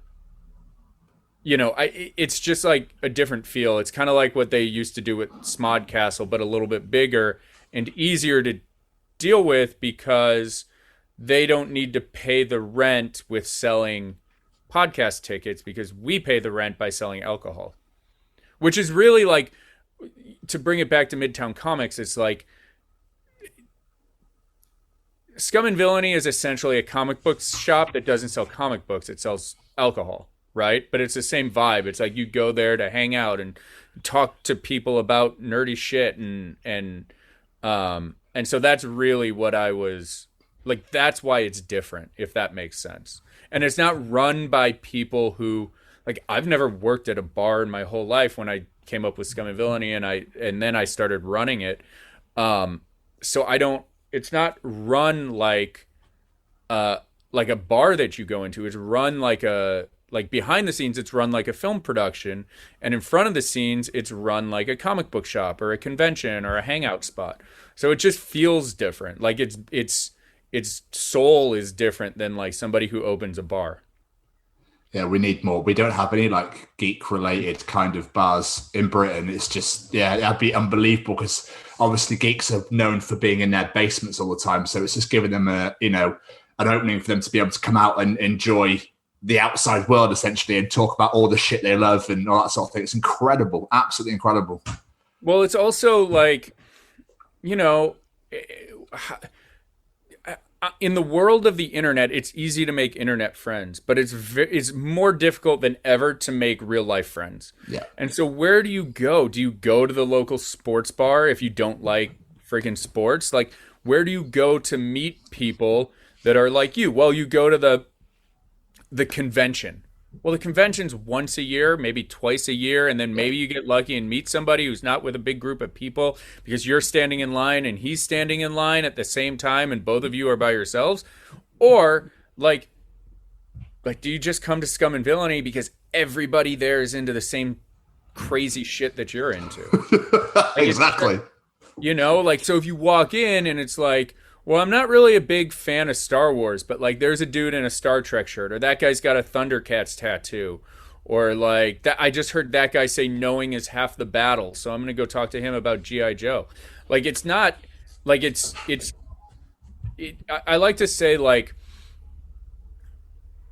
it's just like a different feel. It's kind of like what they used to do with Smodcastle, but a little bit bigger and easier to deal with because they don't need to pay the rent with selling podcast tickets, because we pay the rent by selling alcohol, which is really like, to bring it back to Midtown Comics, it's like Scum and Villainy is essentially a comic book shop that doesn't sell comic books. It sells alcohol. right? But it's the same vibe. It's like you go there to hang out and talk to people about nerdy shit, and so that's really what I was like. That's why it's different, if that makes sense. And it's not run by people who, like, I've never worked at a bar in my whole life when I came up with Scum and Villainy, and then I started running it. So I don't. It's not run like a bar that you go into. It's run like behind the scenes. It's run like a film production, and in front of the scenes, it's run like a comic book shop or a convention or a hangout spot. So it just feels different. Like its soul is different than like somebody who opens a bar. Yeah, we need more. We don't have any like geek related kind of bars in Britain. It's just, yeah, that'd be unbelievable, because obviously geeks are known for being in their basements all the time. So it's just giving them an opening for them to be able to come out and enjoy the outside world essentially, and talk about all the shit they love and all that sort of thing. It's incredible. Absolutely incredible. Well, it's also like, in the world of the internet, it's easy to make internet friends, but it's more difficult than ever to make real life friends. Yeah. And so where do you go? Do you go to the local sports bar if you don't like freaking sports? Like, where do you go to meet people that are like you? Well, you go to the convention. Well, the convention's once a year, maybe twice a year, and then maybe you get lucky and meet somebody who's not with a big group of people because you're standing in line and he's standing in line at the same time and both of you are by yourselves. Or, like do you just come to Scum and Villainy because everybody there is into the same crazy shit that you're into? Exactly. So if you walk in and it's like, well, I'm not really a big fan of Star Wars, but like there's a dude in a Star Trek shirt, or that guy's got a Thundercats tattoo, or like that. I just heard that guy say knowing is half the battle, so I'm gonna go talk to him about G.I. Joe. Like, it's not like I like to say, like,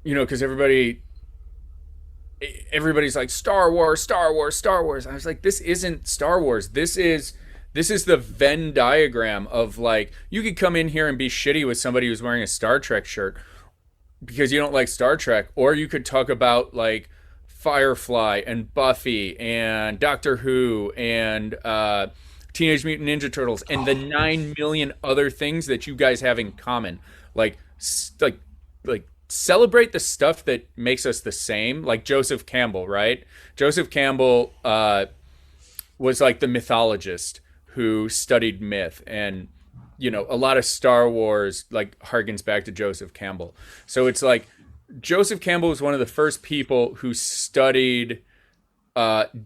because everybody's like Star Wars, Star Wars, Star Wars. I was like, this isn't Star Wars. This is the Venn diagram of, like, you could come in here and be shitty with somebody who's wearing a Star Trek shirt because you don't like Star Trek, or you could talk about like Firefly and Buffy and Doctor Who and Teenage Mutant Ninja Turtles and the 9 million other things that you guys have in common. Like celebrate the stuff that makes us the same. Like Joseph Campbell, right? Joseph Campbell was like the mythologist who studied myth, and a lot of Star Wars like harkens back to Joseph Campbell. So it's like Joseph Campbell was one of the first people who studied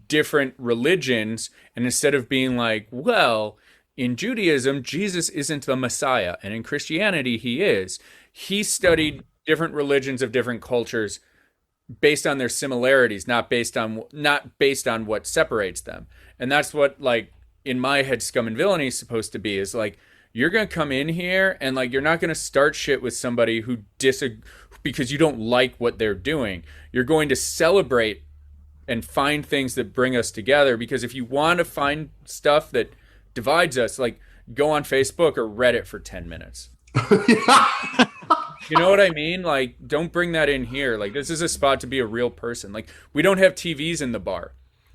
different religions, and instead of being like, well, in Judaism Jesus isn't the Messiah and in Christianity he is, he studied different religions of different cultures based on their similarities, not based on what separates them. And that's what, like, in my head, Scum and Villainy is supposed to be, is like, you're going to come in here and like, you're not going to start shit with somebody who because you don't like what they're doing. You're going to celebrate and find things that bring us together, because if you want to find stuff that divides us, like, go on Facebook or Reddit for 10 minutes. You know what I mean? Like, don't bring that in here. Like, this is a spot to be a real person. Like, we don't have TVs in the bar,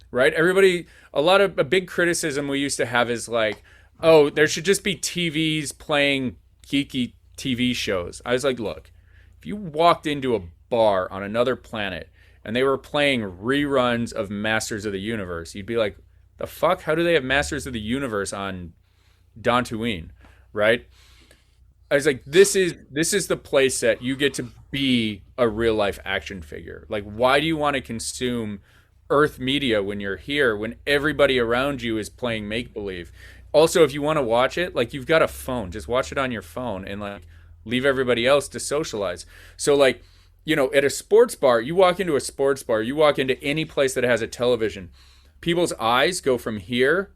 right? A big criticism we used to have is like, oh, there should just be TVs playing geeky TV shows. I was like, look, if you walked into a bar on another planet and they were playing reruns of Masters of the Universe, you'd be like, the fuck? How do they have Masters of the Universe on Dantooine, right? I was like, this is the place that you get to be a real life action figure. Like, why do you want to consume Earth media when you're here, when everybody around you is playing make-believe? Also, if you want to watch it, like, you've got a phone, just watch it on your phone and like leave everybody else to socialize. So like, at a sports bar, you walk into a sports bar, you walk into any place that has a television, people's eyes go from here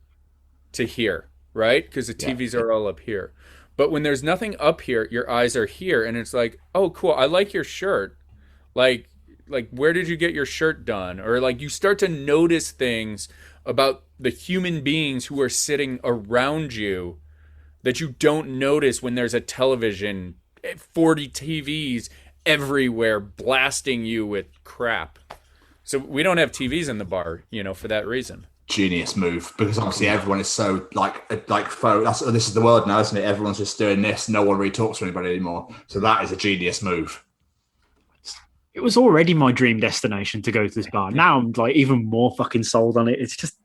to here, right? Because the TVs are all up here. But when there's nothing up here, your eyes are here, and it's like, oh, cool, I like your shirt. Like, where did you get your shirt done? Or like, you start to notice things about the human beings who are sitting around you that you don't notice when there's a television, 40 TVs everywhere blasting you with crap. So we don't have TVs in the bar, for that reason. Genius move, because obviously everyone is so like this is the world now, isn't it? Everyone's just doing this. No one really talks to anybody anymore. So that is a genius move. It was already my dream destination to go to this bar. Now I'm like even more fucking sold on it. It's just,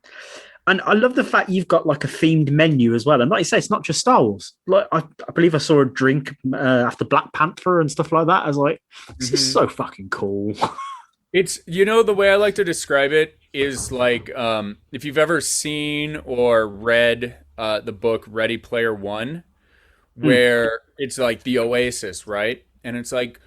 and I love the fact you've got like a themed menu as well. And like you say, it's not just Star Wars. Like I believe I saw a drink after Black Panther and stuff like that. I was like, this is so fucking cool. It's, the way I like to describe it is like, if you've ever seen or read the book Ready Player One, where it's like the Oasis, right? And it's like,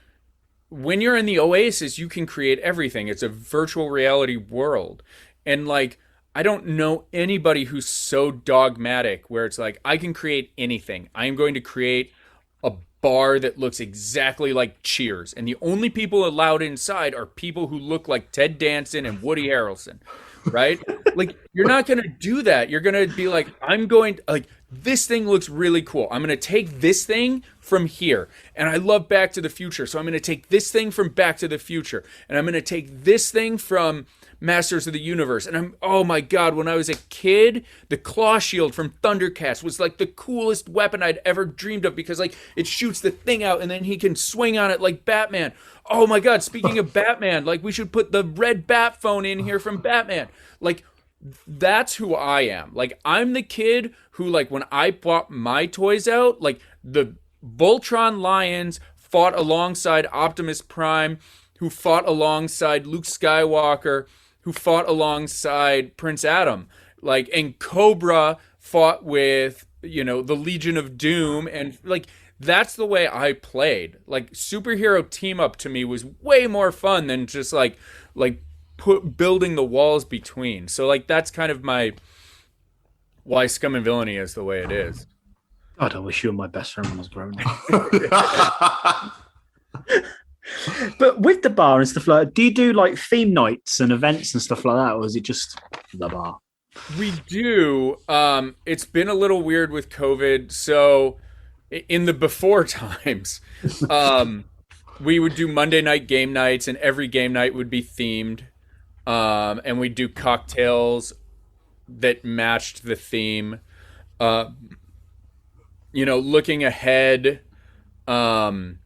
when you're in the Oasis, you can create everything. It's a virtual reality world. And like, I don't know anybody who's so dogmatic where it's like, I can create anything. I am going to create a bar that looks exactly like Cheers. And the only people allowed inside are people who look like Ted Danson and Woody Harrelson, right? Like, you're not going to do that. You're going to be like, this thing looks really cool. I'm going to take this thing from here. And I love Back to the Future. So I'm going to take this thing from Back to the Future. And I'm going to take this thing from Masters of the Universe. And oh my God, when I was a kid, the claw shield from Thundercats was like the coolest weapon I'd ever dreamed of, because like it shoots the thing out and then he can swing on it like Batman. Oh my God, speaking of Batman, like we should put the red bat phone in here from Batman. Like, that's who I am. Like, I'm the kid who, like, when I bought my toys out, like, the Voltron Lions fought alongside Optimus Prime, who fought alongside Luke Skywalker, who fought alongside Prince Adam. Like, and Cobra fought with, the Legion of Doom. And, like, that's the way I played. Like, superhero team up to me was way more fun than just, like building the walls between. So like that's kind of why Scum and Villainy is the way it is. God, I wish you were my best friend when I was growing up. But with the bar and stuff like that, do you do like theme nights and events and stuff like that, or is it just the bar? We do. It's been a little weird with COVID. So in the before times, we would do Monday night game nights, and every game night would be themed. And we do cocktails that matched the theme. Looking ahead, like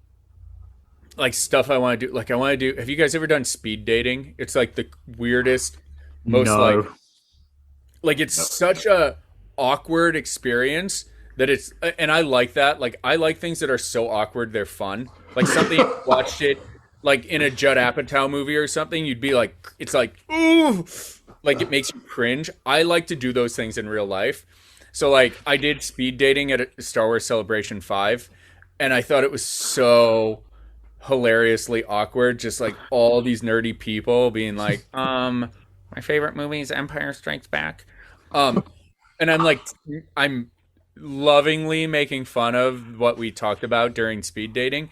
stuff I want to do. Like I want to do. Have you guys ever done speed dating? It's like the weirdest, most like it's such a awkward experience that it's. And I like that. Like I like things that are so awkward they're fun. Like something watched it. Like in a Judd Apatow movie or something, you'd be like, it's like, ooh, like it makes you cringe. I like to do those things in real life. So like I did speed dating at a Star Wars Celebration 5, and I thought it was so hilariously awkward. Just like all these nerdy people being like, my favorite movie is Empire Strikes Back. And I'm lovingly making fun of what we talked about during speed dating.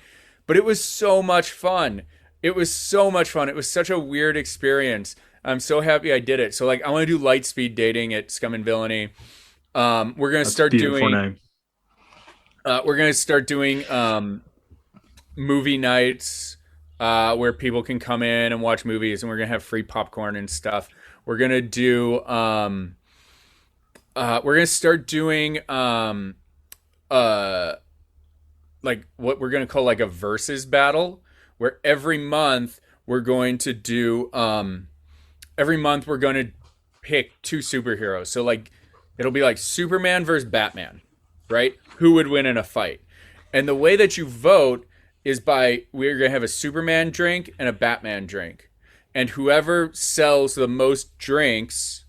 But it was so much fun. It was such a weird experience. I'm so happy I did it. So like I want to do light speed dating at Scum and Villainy. We're gonna start doing. We're gonna start doing movie nights where people can come in and watch movies, and we're gonna have free popcorn and stuff. We're gonna do. We're gonna start doing. Like what we're going to call like a versus battle, where every month we're going to do, every month we're going to pick two superheroes. So like, it'll be like Superman versus Batman, right? Who would win in a fight? And the way that you vote is we're going to have a Superman drink and a Batman drink. And whoever sells the most drinks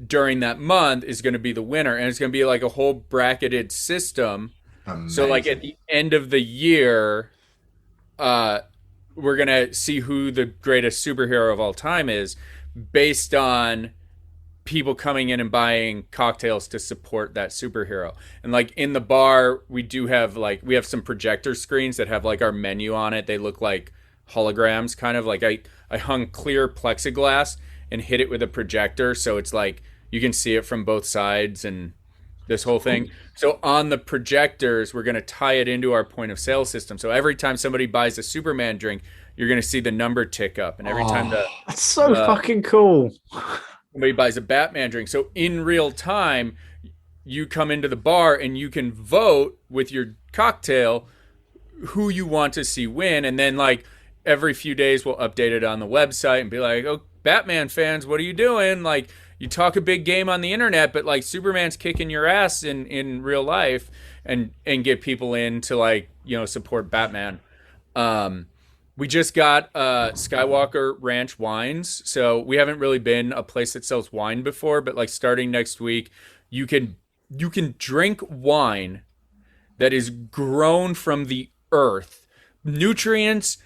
during that month is going to be the winner. And it's going to be like a whole bracketed system. Amazing. So like at the end of the year, we're going to see who the greatest superhero of all time is based on people coming in and buying cocktails to support that superhero. And like in the bar, we have some projector screens that have like our menu on it. They look like holograms, kind of like I hung clear plexiglass and hit it with a projector. So it's like you can see it from both sides, and this whole thing. So on the projectors, we're going to tie it into our point of sale system. So every time somebody buys a Superman drink, you're going to see the number tick up. And every time that's so fucking cool. Somebody buys a Batman drink. So in real time, you come into the bar and you can vote with your cocktail who you want to see win. And then like every few days, we'll update it on the website and be like, oh, Batman fans, what are you doing? Like, you talk a big game on the internet, but like Superman's kicking your ass in real life, and get people in to like, you know, support Batman. We just got Skywalker Ranch wines. So we haven't really been a place that sells wine before, but like starting next week, you can drink wine that is grown from the earth, nutrients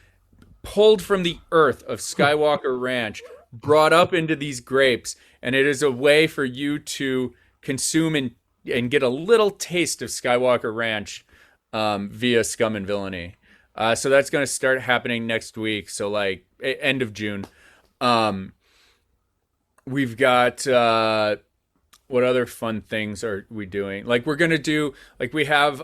pulled from the earth of Skywalker Ranch, brought up into these grapes, and it is a way for you to consume and get a little taste of Skywalker Ranch via Scum and Villainy. So that's going to start happening next week. So like end of June. We've got what other fun things are we doing? Like we're going to do, like we have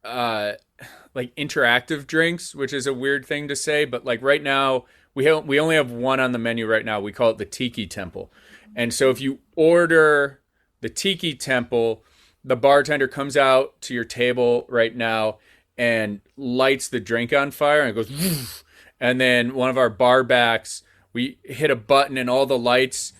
like interactive drinks, which is a weird thing to say, but like right now we only have one on the menu right now. We call it the Tiki Temple. And so if you order the Tiki Temple, the bartender comes out to your table right now and lights the drink on fire, and it goes woof. And then one of our bar backs, we hit a button and all the lights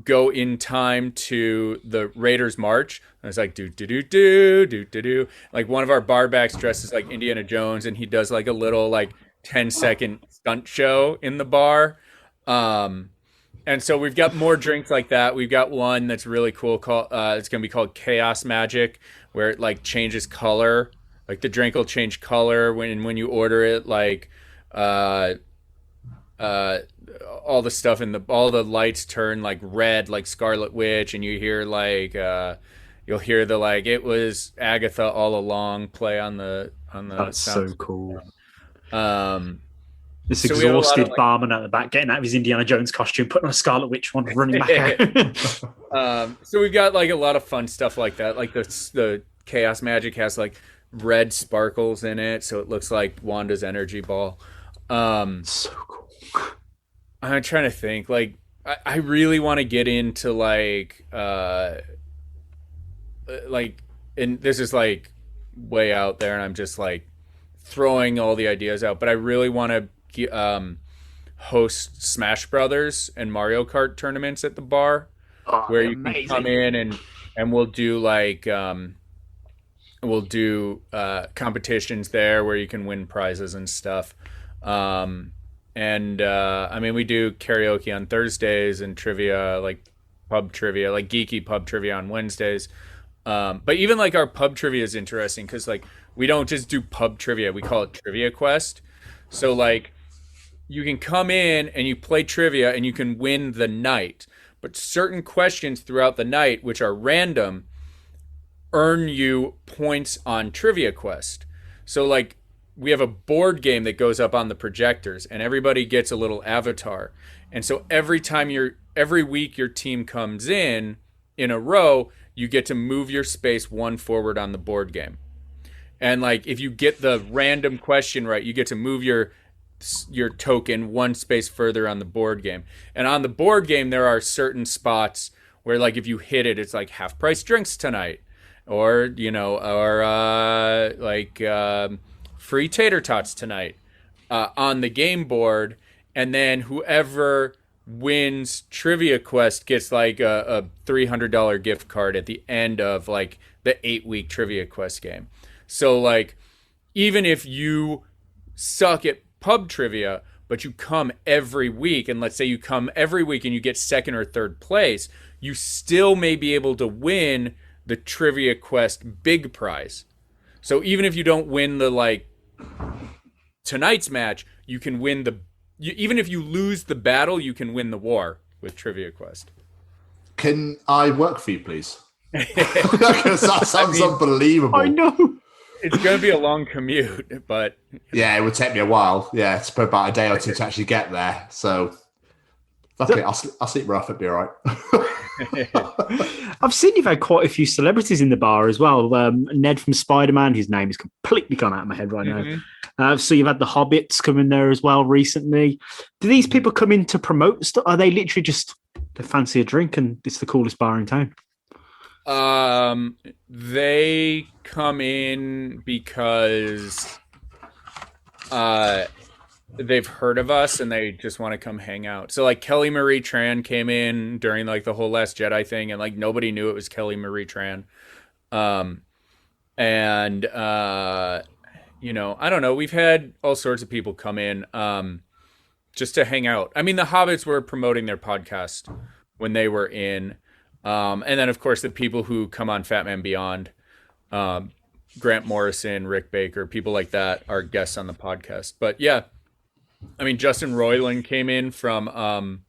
go in time to the Raiders March. And it's like do do do do do do do. Like one of our bar backs dresses like Indiana Jones, and he does like a little like 10-second stunt show in the bar. And so we've got more drinks like that. We've got one that's really cool called it's gonna be called Chaos Magic, where it like changes color. Like the drink will change color when you order it. Like all the stuff all the lights turn like red, like Scarlet Witch, and you hear like you'll hear the like it was Agatha all along play on the. That's so cool. This So exhausted barman at the back getting out of his Indiana Jones costume, putting on a Scarlet Witch one, running back out. So we've got like a lot of fun stuff like that. Like the Chaos Magic has like red sparkles in it, so it looks like Wanda's energy ball. So cool. I'm trying to think. Like I really want to get into like and this is like way out there, and I'm just like throwing all the ideas out, but I really want to host Smash Brothers and Mario Kart tournaments at the bar, where you can come in and we'll do like competitions there where you can win prizes and stuff. I mean, we do karaoke on Thursdays and trivia, like pub trivia, like geeky pub trivia on Wednesdays. But even like our pub trivia is interesting because like we don't just do pub trivia, we call it Trivia Quest. So like you can come in and you play trivia and you can win the night, but certain questions throughout the night, which are random, earn you points on Trivia Quest. So like we have a board game that goes up on the projectors, and everybody gets a little avatar. And so every week your team comes in a row, you get to move your space one forward on the board game. And like if you get the random question right, you get to move your token one space further on the board game. And on the board game there are certain spots where like if you hit it, it's like half price drinks tonight, or free tater tots tonight on the game board. And then whoever wins Trivia Quest gets like a $300 gift card at the end of like the 8-week Trivia Quest game. So like even if you suck at pub trivia but you come every week, and let's say you come every week and you get second or third place, you still may be able to win the Trivia Quest big prize. So even if you don't win the like tonight's match, you can win even if you lose the battle, you can win the war with Trivia Quest. Can I work for you, please? Because that sounds unbelievable. I know. It's going to be a long commute, but... Yeah, it would take me a while. Yeah, it's about a day or two to actually get there. So Okay, I'll sleep rough. It'll be all right. I've seen you've had quite a few celebrities in the bar as well. Ned from Spider-Man, his name is completely gone out of my head right now. So you've had the Hobbits come in there as well recently. Do these people come in to promote stuff? Are they literally just they fancy a drink and it's the coolest bar in town? They come in because they've heard of us and they just want to come hang out. So like Kelly Marie Tran came in during like the whole Last Jedi thing, and like nobody knew it was Kelly Marie Tran. You know, I don't know. We've had all sorts of people come in just to hang out. I mean, the Hobbits were promoting their podcast when they were in. And then, of course, the people who come on Fatman Beyond, Grant Morrison, Rick Baker, people like that are guests on the podcast. But yeah, I mean, Justin Roiland came in from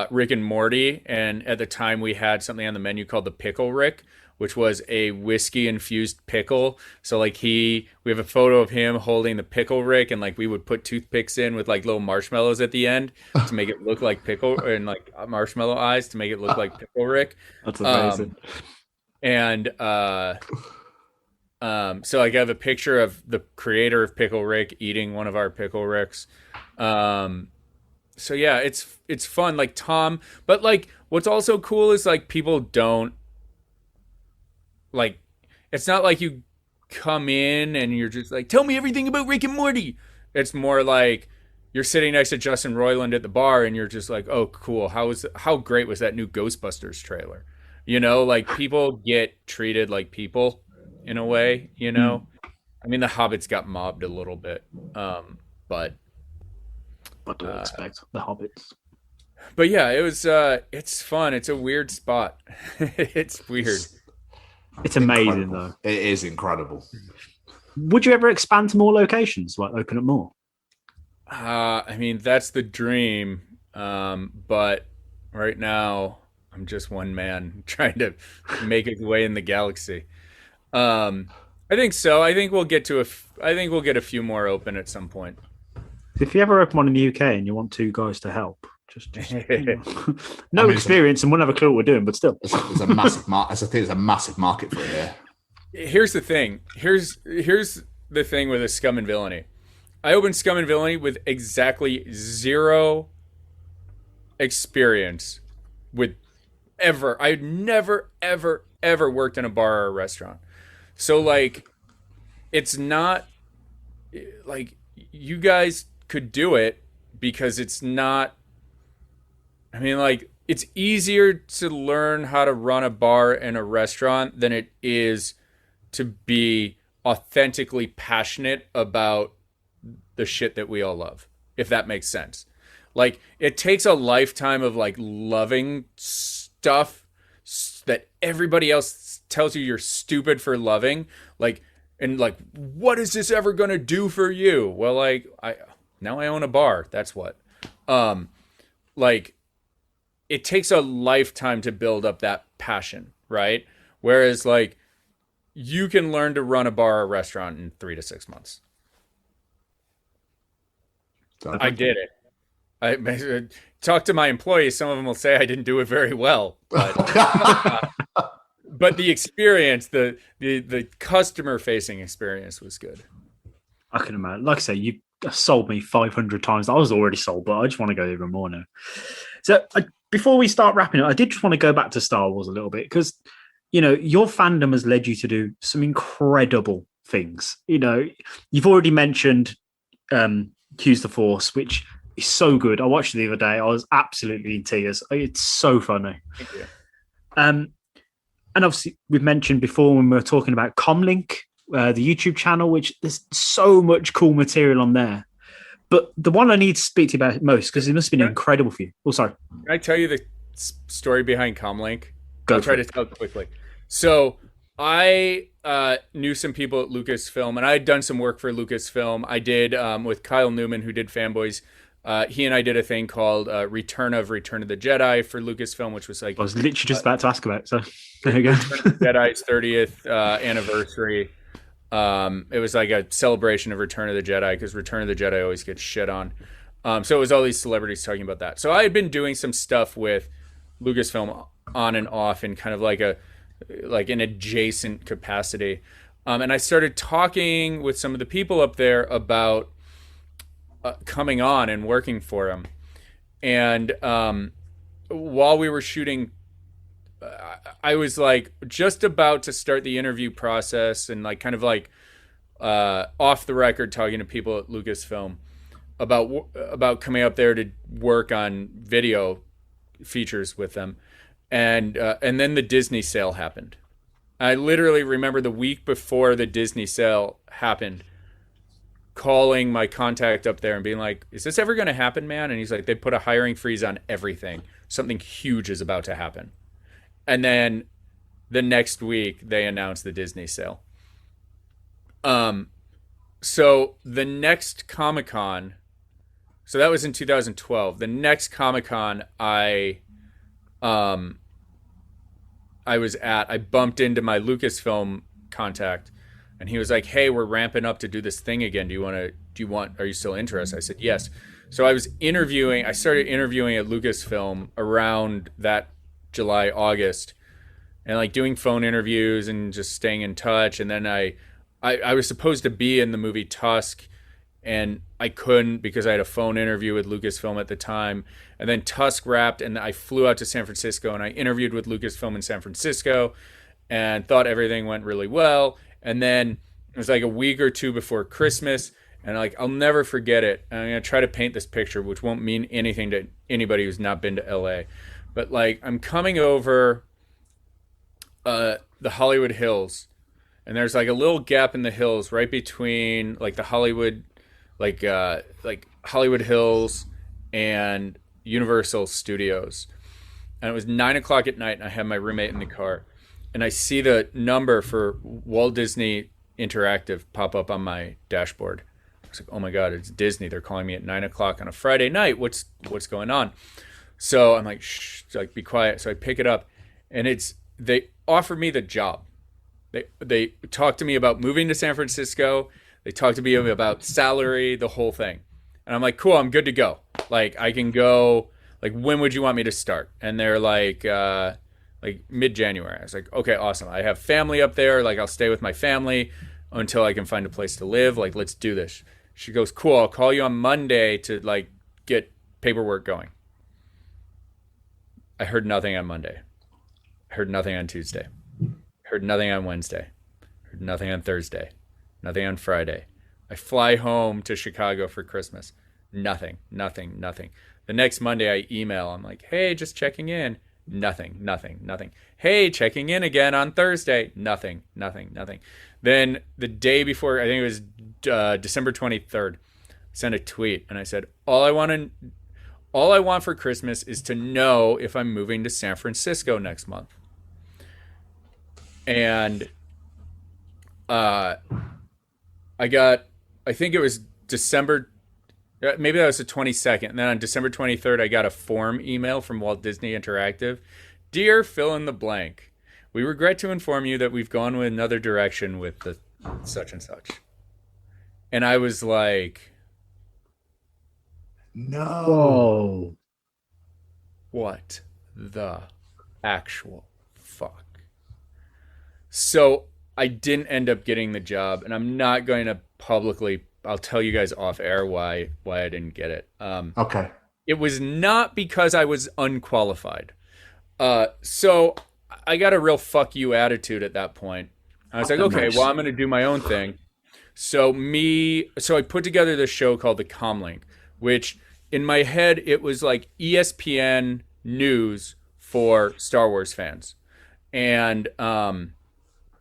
Rick and Morty. And at the time we had something on the menu called the Pickle Rick, which was a whiskey infused pickle. So like we have a photo of him holding the Pickle Rick, and like we would put toothpicks in with like little marshmallows at the end to make it look like pickle, and like marshmallow eyes to make it look like Pickle Rick. That's amazing. So like I have a picture of the creator of Pickle Rick eating one of our Pickle Ricks. So yeah, it's fun. Like Tom, but like what's also cool is like people don't like, it's not like you come in and you're just like, tell me everything about Rick and Morty. It's more like you're sitting next to Justin Roiland at the bar and you're just like, oh, cool. How great was that new Ghostbusters trailer? You know, like people get treated like people in a way, you know? I mean, the Hobbits got mobbed a little bit, but what do I expect? The Hobbits. But yeah, it was, it's fun. It's a weird spot. It's weird. It's amazing, incredible. Though. It is incredible. Would you ever expand to more locations, like open up more? I mean, that's the dream. But right now, I'm just one man trying to make his way in the galaxy. I think so. I think we'll get a few more open at some point. If you ever open one in the UK and you want two guys to help, just no experience and wouldn't have a clue what we're doing, but still, there's a massive market. I think there's a massive market for it here. Here's the thing. Here's the thing with a Scum and Villainy. I opened Scum and Villainy with exactly zero experience with ever. I'd never, ever, ever worked in a bar or a restaurant. So like, it's not like you guys could do it because it's not. I mean, like, it's easier to learn how to run a bar and a restaurant than it is to be authentically passionate about the shit that we all love, if that makes sense. Like, it takes a lifetime of, like, loving stuff that everybody else tells you you're stupid for loving. Like, and, like, what is this ever going to do for you? Well, like, now I own a bar. That's what. Like, it takes a lifetime to build up that passion, right? Whereas, like, you can learn to run a bar or restaurant in 3 to 6 months. I did it. I talked to my employees. Some of them will say I didn't do it very well, but but the experience, the customer-facing experience was good. I can imagine. Like I say, you sold me 500 times. I was already sold, but I just want to go even more now. So before we start wrapping up, I did just want to go back to Star Wars a little bit because, you know, your fandom has led you to do some incredible things. You know, you've already mentioned Hughes The Force, which is so good. I watched it the other day. I was absolutely in tears. It's so funny. Thank you. And obviously, we've mentioned before when we were talking about Comlink, the YouTube channel, which there's so much cool material on there. But the one I need to speak to you about most, because it must have been incredible for you. Oh, sorry. Can I tell you the story behind Comlink? I'll try to tell it quickly. So I knew some people at Lucasfilm, and I had done some work for Lucasfilm. I did with Kyle Newman, who did Fanboys. He and I did a thing called Return of the Jedi for Lucasfilm, which was like... I was literally just about to ask about it, so there you go. Return of the Jedi's 30th anniversary. It was like a celebration of Return of the Jedi because Return of the Jedi always gets shit on. So it was all these celebrities talking about that. So I had been doing some stuff with Lucasfilm on and off in kind of like an adjacent capacity. And I started talking with some of the people up there about coming on and working for them. And while we were shooting, I was like just about to start the interview process and like kind of like off the record talking to people at Lucasfilm about coming up there to work on video features with them. And then the Disney sale happened. I literally remember the week before the Disney sale happened, calling my contact up there and being like, is this ever going to happen, man? And he's like, they put a hiring freeze on everything. Something huge is about to happen. And then the next week they announced the Disney sale. So the next Comic-Con, so that was in 2012. The next Comic-Con I was at, I bumped into my Lucasfilm contact, and he was like, hey, we're ramping up to do this thing again. Are you still interested? I said, yes. So I started interviewing at Lucasfilm around that July, August, and like doing phone interviews and just staying in touch. And then I was supposed to be in the movie Tusk, and I couldn't because I had a phone interview with Lucasfilm at the time. And then Tusk wrapped, and I flew out to San Francisco, and I interviewed with Lucasfilm in San Francisco and thought everything went really well. And then it was like a week or two before Christmas, and like I'll never forget it. And I'm going to try to paint this picture, which won't mean anything to anybody who's not been to LA. But like I'm coming over the Hollywood Hills, and there's like a little gap in the hills right between like the Hollywood Hollywood Hills and Universal Studios. And it was 9:00 at night, and I had my roommate in the car, and I see the number for Walt Disney Interactive pop up on my dashboard. I was like, oh my God, it's Disney. They're calling me at 9:00 on a Friday night. What's going on? So I'm like, shh, like be quiet. So I pick it up, and they offered me the job. They talked to me about moving to San Francisco. They talked to me about salary, the whole thing. And I'm like, cool, I'm good to go. Like, I can go, like, when would you want me to start? And they're like mid-January. I was like, okay, awesome. I have family up there. Like, I'll stay with my family until I can find a place to live. Like, let's do this. She goes, cool, I'll call you on Monday to, like, get paperwork going. I heard nothing on Monday. I heard nothing on Tuesday. I heard nothing on Wednesday. I heard nothing on Thursday. Nothing on Friday. I fly home to Chicago for Christmas. Nothing. The next Monday I email. I'm like, hey, just checking in. Nothing. Hey, checking in again on Thursday. Nothing. Then the day before, I think it was December 23rd, I sent a tweet and I said, all I want for Christmas is to know if I'm moving to San Francisco next month. And I think it was December, maybe that was the 22nd. And then on December 23rd, I got a form email from Walt Disney Interactive. Dear fill in the blank, we regret to inform you that we've gone with another direction with the such and such. And I was like, no. What the actual fuck? So I didn't end up getting the job, and I'm not going to publicly, I'll tell you guys off air why I didn't get it. Okay. It was not because I was unqualified. So I got a real fuck you attitude at that point. I was like, okay, well, I'm going to do my own thing. So I put together this show called The Comlink, which in my head, it was like ESPN news for Star Wars fans. And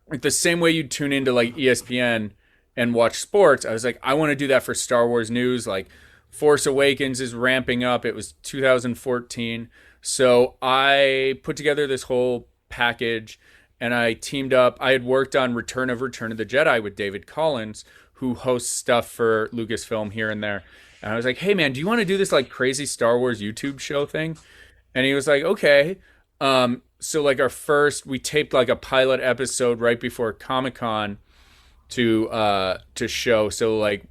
like the same way you'd tune into like ESPN and watch sports, I was like, I want to do that for Star Wars news. Like Force Awakens is ramping up. It was 2014. So I put together this whole package and I teamed up. I had worked on Return of the Jedi with David Collins, who hosts stuff for Lucasfilm here and there. And I was like, hey man, do you want to do this like crazy Star Wars YouTube show thing? And he was like, okay. So like we taped like a pilot episode right before Comic-Con to show. So like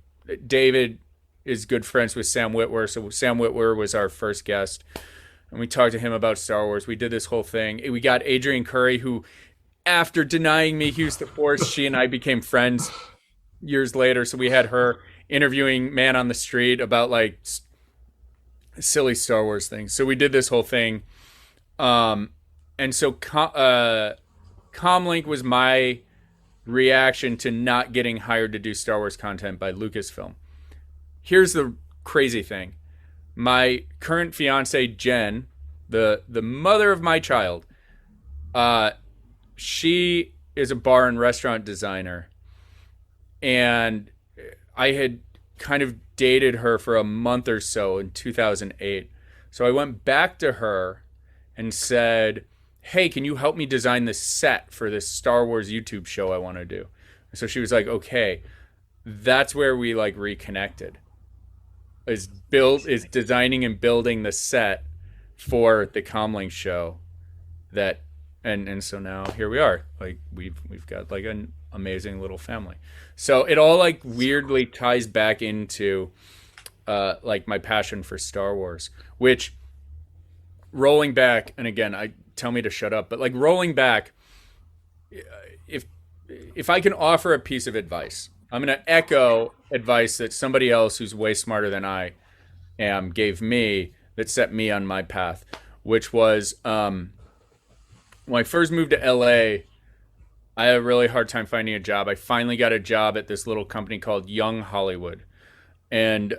David is good friends with Sam Witwer. So Sam Witwer was our first guest, and we talked to him about Star Wars. We did this whole thing. We got Adrian Curry, who, after denying me Hughes the Force, she and I became friends years later. So we had her interviewing Man on the Street about like silly Star Wars things. So we did this whole thing. And so Comlink was my reaction to not getting hired to do Star Wars content by Lucasfilm. Here's the crazy thing. My current fiance, Jen, the mother of my child, she is a bar and restaurant designer. And I had kind of dated her for a month or so in 2008. So I went back to her and said, hey, can you help me design this set for this Star Wars YouTube show I want to do? So she was like, okay. That's where we like reconnected. Is designing and building the set for the Comlink show. That and so now here we are. Like we've got like an amazing little family. So it all like weirdly ties back into like my passion for Star Wars, which rolling back, and again, tell me to shut up, but like rolling back, if I can offer a piece of advice, I'm going to echo advice that somebody else who's way smarter than I am gave me that set me on my path, which was when I first moved to LA, I had a really hard time finding a job. I finally got a job at this little company called Young Hollywood. And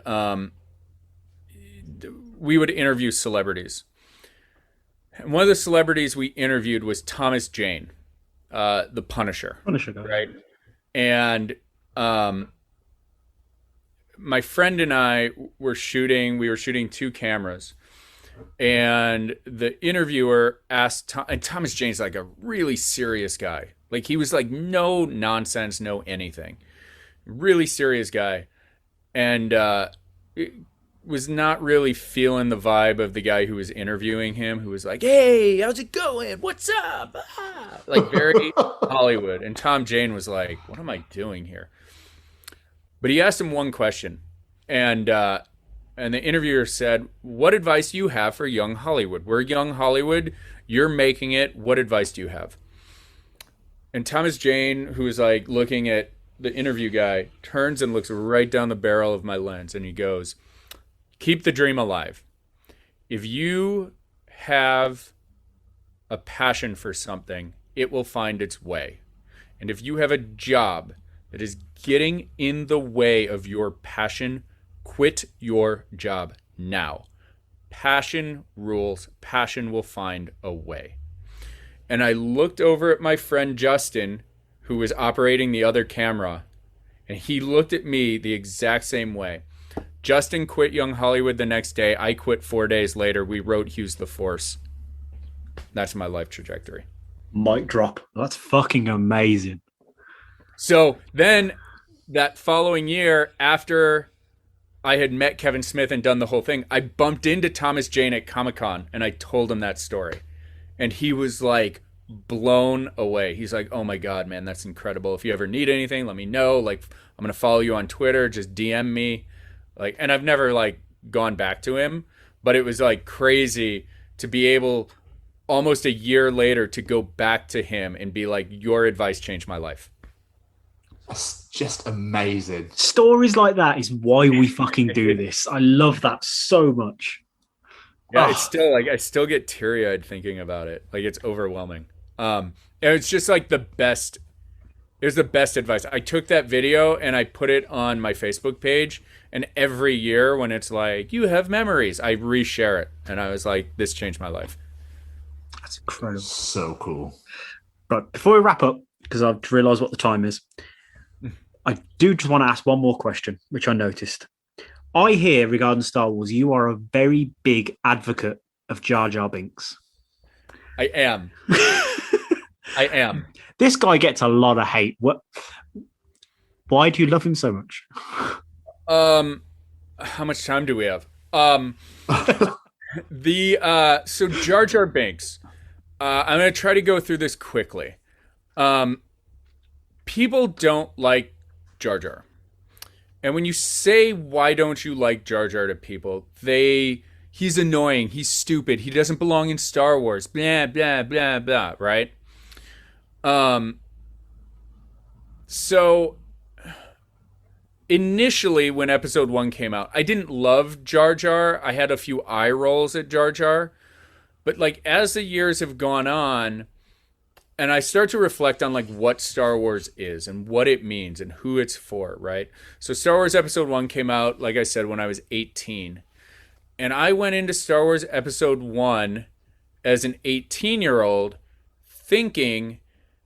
we would interview celebrities. And one of the celebrities we interviewed was Thomas Jane, the Punisher. Punisher guy. Right? And my friend and I were shooting 2 cameras. And the interviewer asked, and Thomas Jane's like a really serious guy. Like he was like no nonsense, no anything. Really serious guy. And was not really feeling the vibe of the guy who was interviewing him, who was like, hey, how's it going? What's up? Ah! Like very Hollywood. And Tom Jane was like, what am I doing here? But he asked him one question. And the interviewer said, what advice do you have for Young Hollywood? We're Young Hollywood. You're making it. What advice do you have? And Thomas Jane, who is like looking at the interview guy, turns and looks right down the barrel of my lens. And he goes, keep the dream alive. If you have a passion for something, it will find its way. And if you have a job that is getting in the way of your passion, quit your job now. Passion rules. Passion will find a way. And I looked over at my friend Justin, who was operating the other camera, and he looked at me the exact same way. Justin quit Young Hollywood the next day. I quit 4 days later. We wrote Hughes the Force. That's my life trajectory. Mic drop. That's fucking amazing. So then that following year, after I had met Kevin Smith and done the whole thing, I bumped into Thomas Jane at Comic-Con and I told him that story. And he was like blown away. He's like, oh my God, man, that's incredible. If you ever need anything, let me know. Like, I'm going to follow you on Twitter. Just DM me. Like, and I've never like gone back to him, but it was like crazy to be able almost a year later to go back to him and be like, your advice changed my life. That's just amazing. Stories like that is why we fucking do this. I love that so much. Yeah, it's still like I still get teary-eyed thinking about it. Like it's overwhelming. And it's just like the best. It was the best advice. I took that video and I put it on my Facebook page, and every year when it's like you have memories, I reshare it, and I was like, this changed my life. That's incredible. So cool. Right, before we wrap up, because I've realised what the time is, I do just want to ask one more question, which I noticed. I hear regarding Star Wars, you are a very big advocate of Jar Jar Binks. I am. I am. This guy gets a lot of hate. What? Why do you love him so much? How much time do we have? So Jar Jar Binks. I'm going to try to go through this quickly. People don't like Jar Jar. And when you say, why don't you like Jar Jar to people, he's annoying, he's stupid, he doesn't belong in Star Wars, blah, blah, blah, blah, right? So initially when episode 1 came out, I didn't love Jar Jar. I had a few eye rolls at Jar Jar. But like as the years have gone on, and I start to reflect on like what Star Wars is and what it means and who it's for, right? So Star Wars Episode 1 came out, like I said, when I was 18. And I went into Star Wars Episode 1 as an 18-year-old thinking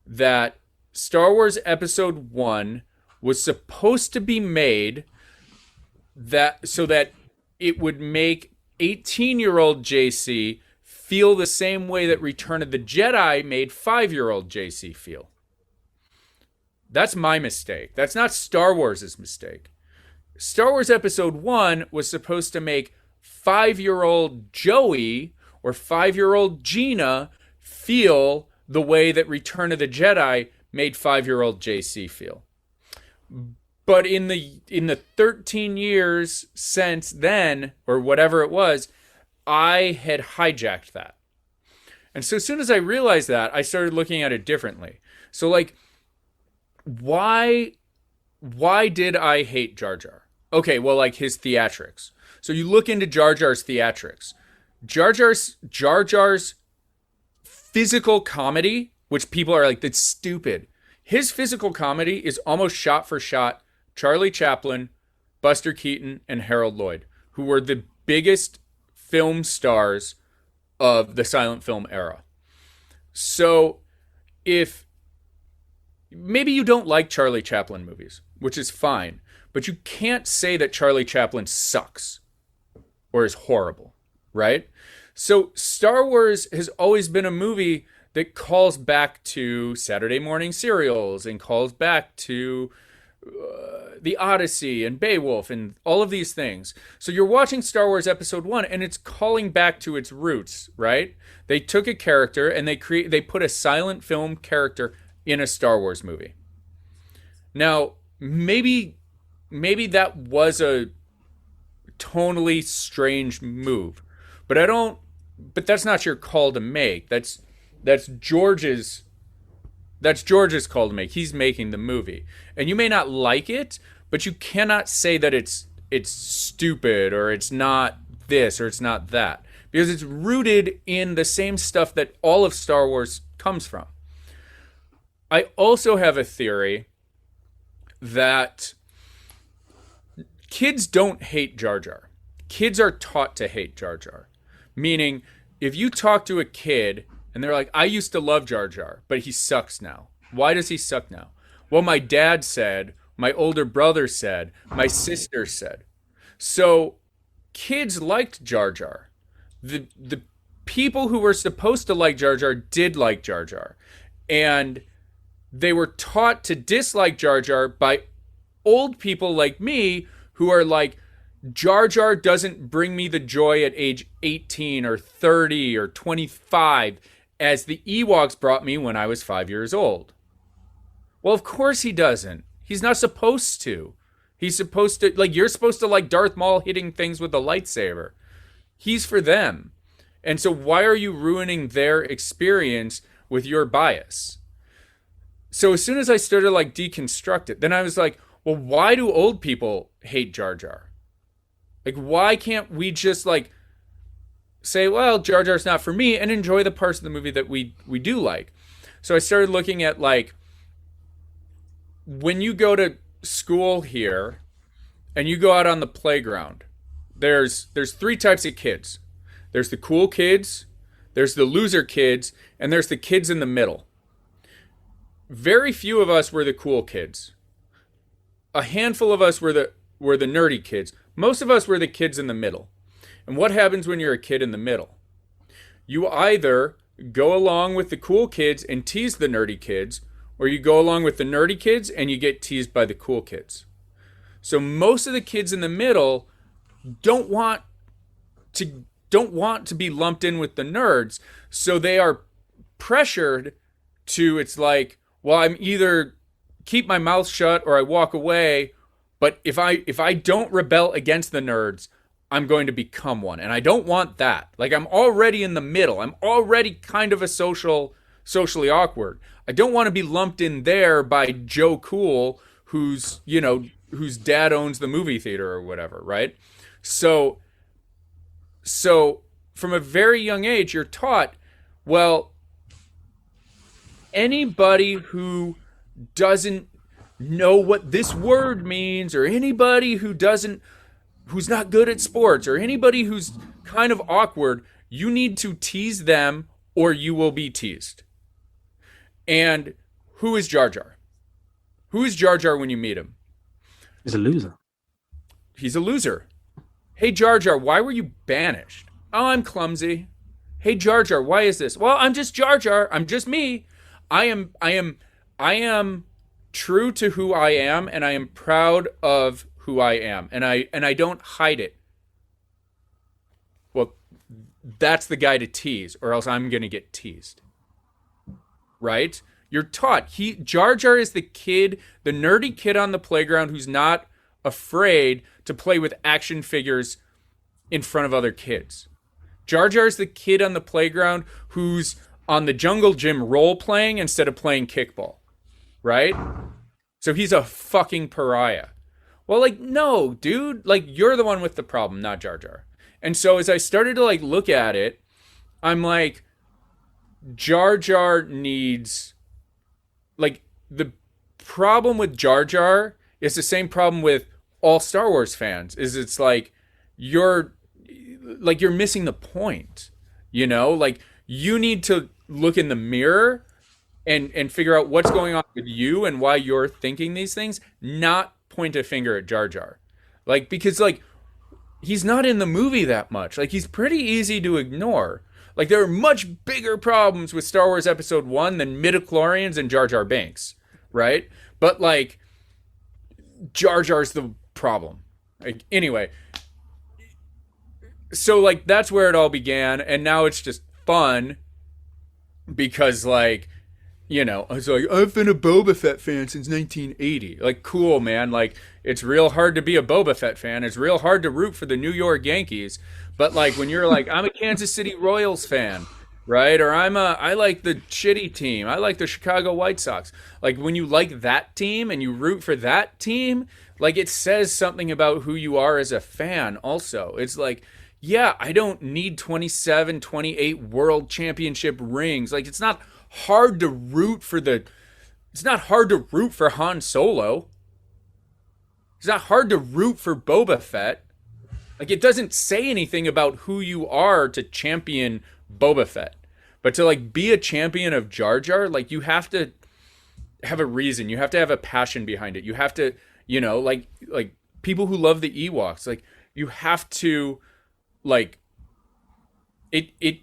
that Star Wars Episode 1 was supposed to be made so that it would make 18-year-old JC feel the same way that Return of the Jedi made 5-year-old JC feel. That's my mistake. That's not Star Wars' mistake. Star Wars Episode 1 was supposed to make 5-year-old Joey or 5-year-old Gina feel the way that Return of the Jedi made 5-year-old JC feel. But in the 13 years since then, or whatever it was, I had hijacked that. And so as soon as I realized that, I started looking at it differently. So like, why did I hate Jar Jar? Okay, well, like his theatrics. So you look into Jar Jar's theatrics. Jar Jar's physical comedy, which people are like, that's stupid. His physical comedy is almost shot for shot Charlie Chaplin, Buster Keaton, and Harold Lloyd, who were the biggest film stars of the silent film era. So if maybe you don't like Charlie Chaplin movies, which is fine, but you can't say that Charlie Chaplin sucks or is horrible, right? So Star Wars has always been a movie that calls back to Saturday morning serials and calls back to the Odyssey and Beowulf and all of these things. So you're watching Star Wars Episode 1 and it's calling back to its roots, right? They took a character and they put a silent film character in a Star Wars movie. Now, maybe that was a tonally strange move, but that's not your call to make. That's George's call to make. He's making the movie. And you may not like it, but you cannot say that it's stupid or it's not this or it's not that. Because it's rooted in the same stuff that all of Star Wars comes from. I also have a theory that kids don't hate Jar Jar. Kids are taught to hate Jar Jar. Meaning, if you talk to a kid and they're like, I used to love Jar Jar, but he sucks now. Why does he suck now? Well, my dad said, my older brother said, my sister said. So kids liked Jar Jar. The people who were supposed to like Jar Jar did like Jar Jar. And they were taught to dislike Jar Jar by old people like me who are like, Jar Jar doesn't bring me the joy at age 18 or 30 or 25 as the Ewoks brought me when I was 5 years old. Well, of course he doesn't. He's not supposed to. He's supposed to, like, you're supposed to like Darth Maul hitting things with a lightsaber. He's for them. And so why are you ruining their experience with your bias? So as soon as I started to like deconstruct it, then I was like, well, why do old people hate Jar Jar? Like, why can't we just like say, well, Jar Jar's not for me, and enjoy the parts of the movie that we do like? So I started looking at like, when you go to school here and you go out on the playground, there's 3 types of kids. There's the cool kids, there's the loser kids, and there's the kids in the middle. Very few of us were the cool kids. A handful of us were the nerdy kids. Most of us were the kids in the middle. And what happens when you're a kid in the middle? You either go along with the cool kids and tease the nerdy kids, or you go along with the nerdy kids and you get teased by the cool kids. So most of the kids in the middle don't want to be lumped in with the nerds, so they are pressured to, it's like, well, I'm either keep my mouth shut or I walk away, But if I don't rebel against the nerds, I'm going to become one. And I don't want that. Like, I'm already in the middle. I'm already kind of a socially awkward. I don't want to be lumped in there by Joe Cool, whose dad owns the movie theater or whatever, right? So from a very young age, you're taught, well, anybody who doesn't know what this word means, or anybody who's not good at sports, or anybody who's kind of awkward, you need to tease them or you will be teased. And who is Jar Jar? Who is Jar Jar when you meet him? He's a loser. He's a loser. Hey, Jar Jar, why were you banished? Oh, I'm clumsy. Hey, Jar Jar, why is this? Well, I'm just Jar Jar. I'm just me. I am true to who I am, and I am proud of who I am, and I don't hide it. Well, that's the guy to tease, or else I'm going to get teased. Right? You're taught. Jar Jar is the kid, the nerdy kid on the playground who's not afraid to play with action figures in front of other kids. Jar Jar is the kid on the playground who's on the jungle gym role playing instead of playing kickball. Right? So he's a fucking pariah. Well, like, no, dude, like, you're the one with the problem, not Jar Jar. And so as I started to, like, look at it, I'm like, Jar Jar needs, like, the problem with Jar Jar is the same problem with all Star Wars fans, is it's like, you're missing the point, you know? Like, you need to look in the mirror and figure out what's going on with you and why you're thinking these things, not point a finger at Jar Jar. Like, because, like, he's not in the movie that much. Like, he's pretty easy to ignore. Like, there are much bigger problems with Star Wars Episode 1 than midichlorians and Jar Jar Binks, right? But, like, Jar Jar's the problem. Like, anyway. So, like, that's where it all began, and now it's just fun because, like, you know, I was like, I've been a Boba Fett fan since 1980. Like, cool, man. Like, it's real hard to be a Boba Fett fan. It's real hard to root for the New York Yankees. But, like, when you're like, I'm a Kansas City Royals fan, right? Or I like the shitty team. I like the Chicago White Sox. Like, when you like that team and you root for that team, like, it says something about who you are as a fan also. It's like, yeah, I don't need 27, 28 world championship rings. Like, it's not hard to root for Han Solo. It's not hard to root for Boba Fett. Like, it doesn't say anything about who you are to champion Boba Fett. But to, like, be a champion of Jar Jar, like, you have to have a reason. You have to have a passion behind it. You have to, you know, like people who love the Ewoks, like, you have to, like, it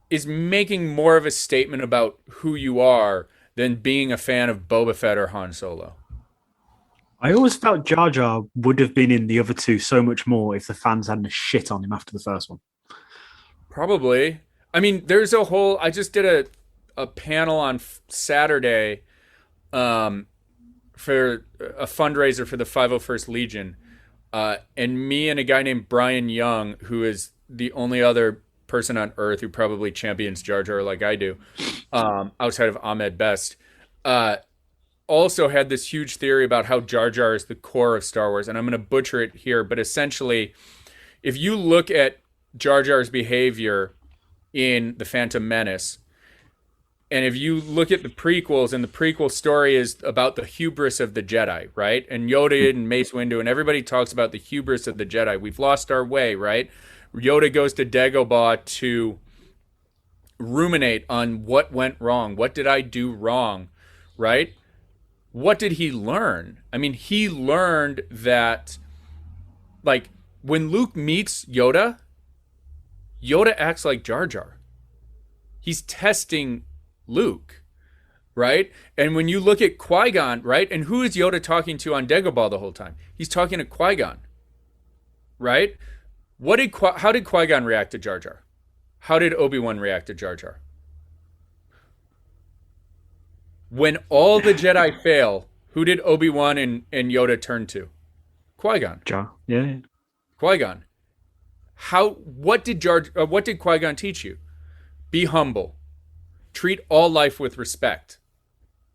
is making more of a statement about who you are than being a fan of Boba Fett or Han Solo. I always felt Jar Jar would have been in the other two so much more if the fans hadn't shit on him after the first one. Probably. I mean, there's a whole... I just did a panel on Saturday for a fundraiser for the 501st Legion. And me and a guy named Brian Young, who is the only other person on Earth who probably champions Jar Jar like I do, outside of Ahmed Best, also had this huge theory about how Jar Jar is the core of Star Wars. And I'm going to butcher it here, but essentially, if you look at Jar Jar's behavior in The Phantom Menace, and if you look at the prequels, and the prequel story is about the hubris of the Jedi, right? And Yoda and Mace Windu, and everybody talks about the hubris of the Jedi. We've lost our way, right? Yoda goes to Dagobah to ruminate on what went wrong. What did I do wrong, right? What did he learn? I mean, he learned that, like, when Luke meets Yoda, Yoda acts like Jar Jar. He's testing Luke, right? And when you look at Qui-Gon, right? And who is Yoda talking to on Dagobah the whole time? He's talking to Qui-Gon, right? How did Qui-Gon react to Jar Jar? How did Obi-Wan react to Jar Jar? When all the Jedi fail, who did Obi-Wan and Yoda turn to? Qui-Gon. Yeah. Qui-Gon. What did Qui-Gon teach you? Be humble. Treat all life with respect.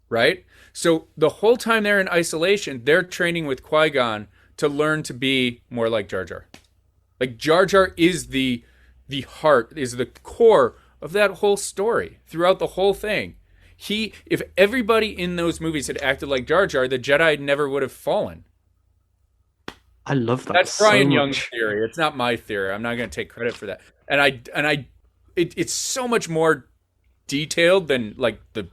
Right? So the whole time they're in isolation, they're training with Qui-Gon to learn to be more like Jar Jar. Like Jar Jar is the heart, is the core of that whole story throughout the whole thing. If everybody in those movies had acted like Jar Jar, the Jedi never would have fallen. I love that. That's Brian Young's theory. It's not my theory. I'm not going to take credit for that. It's so much more detailed than like the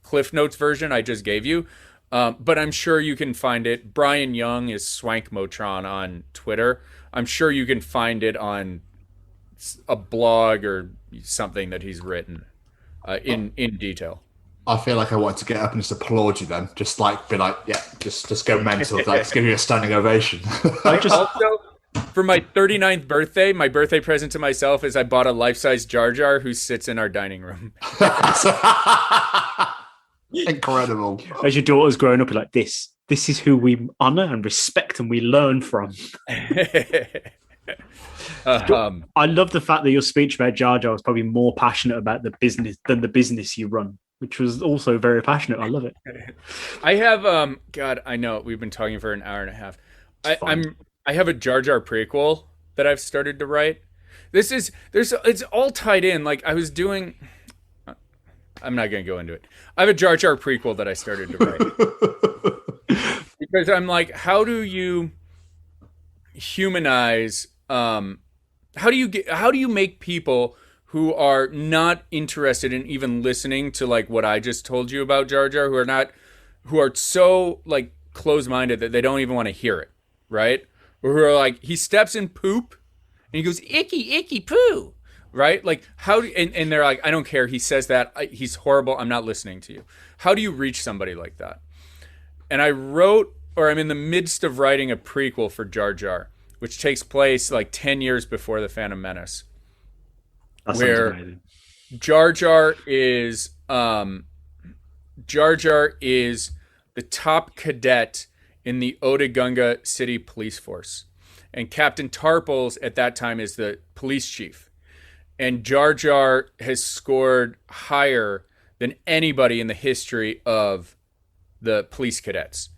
Cliff Notes version I just gave you. But I'm sure you can find it. Brian Young is Swank Motron on Twitter. I'm sure you can find it on a blog or something that he's written in detail. I feel like I want to get up and just applaud you then. Just like, be like, yeah, just go mental. Like, just give you a standing ovation. Also, for my 39th birthday, my birthday present to myself is I bought a life-size Jar Jar who sits in our dining room. Incredible. As your daughter's growing up, you're like, this is who we honor and respect and we learn from. I love the fact that your speech about Jar Jar was probably more passionate about the business than the business you run, which was also very passionate. I love it. I have God, I know we've been talking for an hour and a half. I have a Jar Jar prequel that I've started to write. It's all tied in. Like I was doing, I'm not going to go into it. I have a Jar Jar prequel that I started to write because I'm like, how do you humanize? How do you make people who are not interested in even listening to like what I just told you about Jar Jar, who are so like closed-minded that they don't even want to hear it, right? Or who are like, he steps in poop and he goes, icky poo, right? Like and they're like, I don't care. He says that, he's horrible. I'm not listening to you. How do you reach somebody like that? And I'm in the midst of writing a prequel for Jar Jar, which takes place like 10 years before The Phantom Menace. Where Jar Jar is the top cadet in the Otogunga City Police Force. And Captain Tarples at that time is the police chief. And Jar Jar has scored higher than anybody in the history of the police cadets.